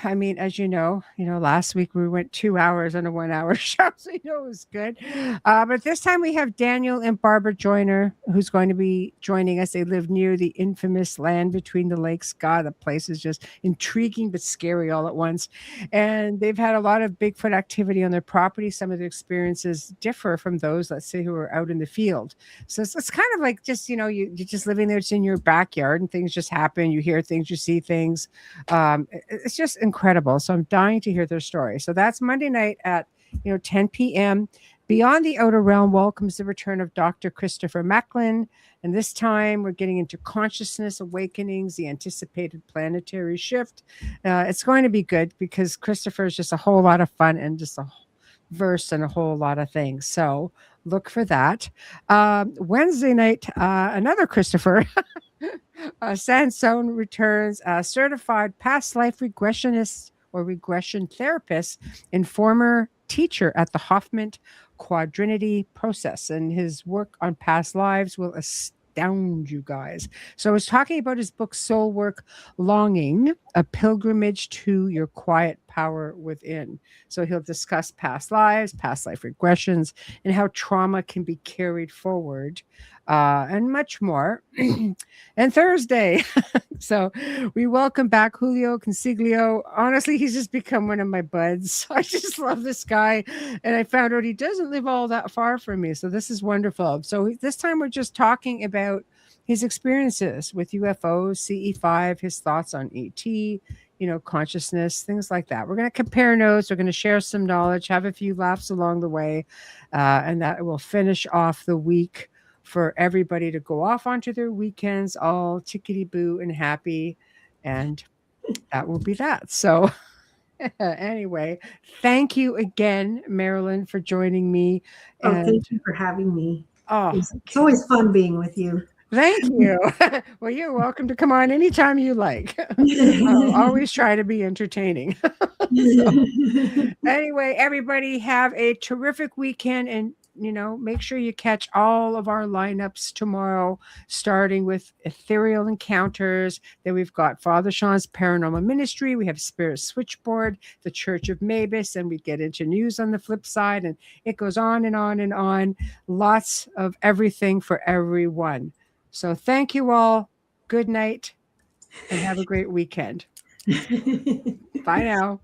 I mean, as you know, last week we went 2 hours on a 1 hour show, so it was good. But this time we have Daniel and Barbara Joyner, who's going to be joining us. They live near the infamous Land Between the Lakes. God, the place is just intriguing but scary all at once. And they've had a lot of Bigfoot activity on their property. Some of the experiences differ from those, let's say, who are out in the field. So it's kind of like just, you're just living there. It's in your backyard and things just happen. You hear things, you see things. It's just incredible. So I'm dying to hear their story. So that's Monday night at 10 p.m. Beyond the Outer Realm welcomes the return of Dr. Christopher Macklin. And this time we're getting into consciousness awakenings, the anticipated planetary shift. It's going to be good because Christopher is just a whole lot of fun and just a verse and a whole lot of things. So look for that. Wednesday night, another Christopher Sansone returns, certified past life regressionist or regression therapist and former teacher at the Hoffman Quadrinity process. And his work on past lives will astound you guys. So I was talking about his book, Soul Work Longing, A Pilgrimage to Your Quiet Power Within. So he'll discuss past lives, past life regressions, and how trauma can be carried forward, and much more. And Thursday, so we welcome back Julio Consiglio. Honestly, he's just become one of my buds. I just love this guy. And I found out he doesn't live all that far from me. So this is wonderful. So this time we're just talking about his experiences with UFOs, CE5, his thoughts on ET, consciousness, things like that. We're going to compare notes. We're going to share some knowledge, have a few laughs along the way. And that will finish off the week for everybody to go off onto their weekends, all tickety-boo and happy. And that will be that. So anyway, thank you again, Marilynn, for joining me. And thank you for having me. Oh, it's always fun being with you. Thank you. Well, you're welcome to come on anytime you like. I'll always try to be entertaining. So, anyway, everybody have a terrific weekend, and make sure you catch all of our lineups tomorrow, starting with Ethereal Encounters. Then we've got Father Sean's Paranormal Ministry. We have Spirit Switchboard, the Church of Mavis, and we get into news on the flip side, and it goes on and on and on. Lots of everything for everyone. So thank you all. Good night and have a great weekend. Bye now.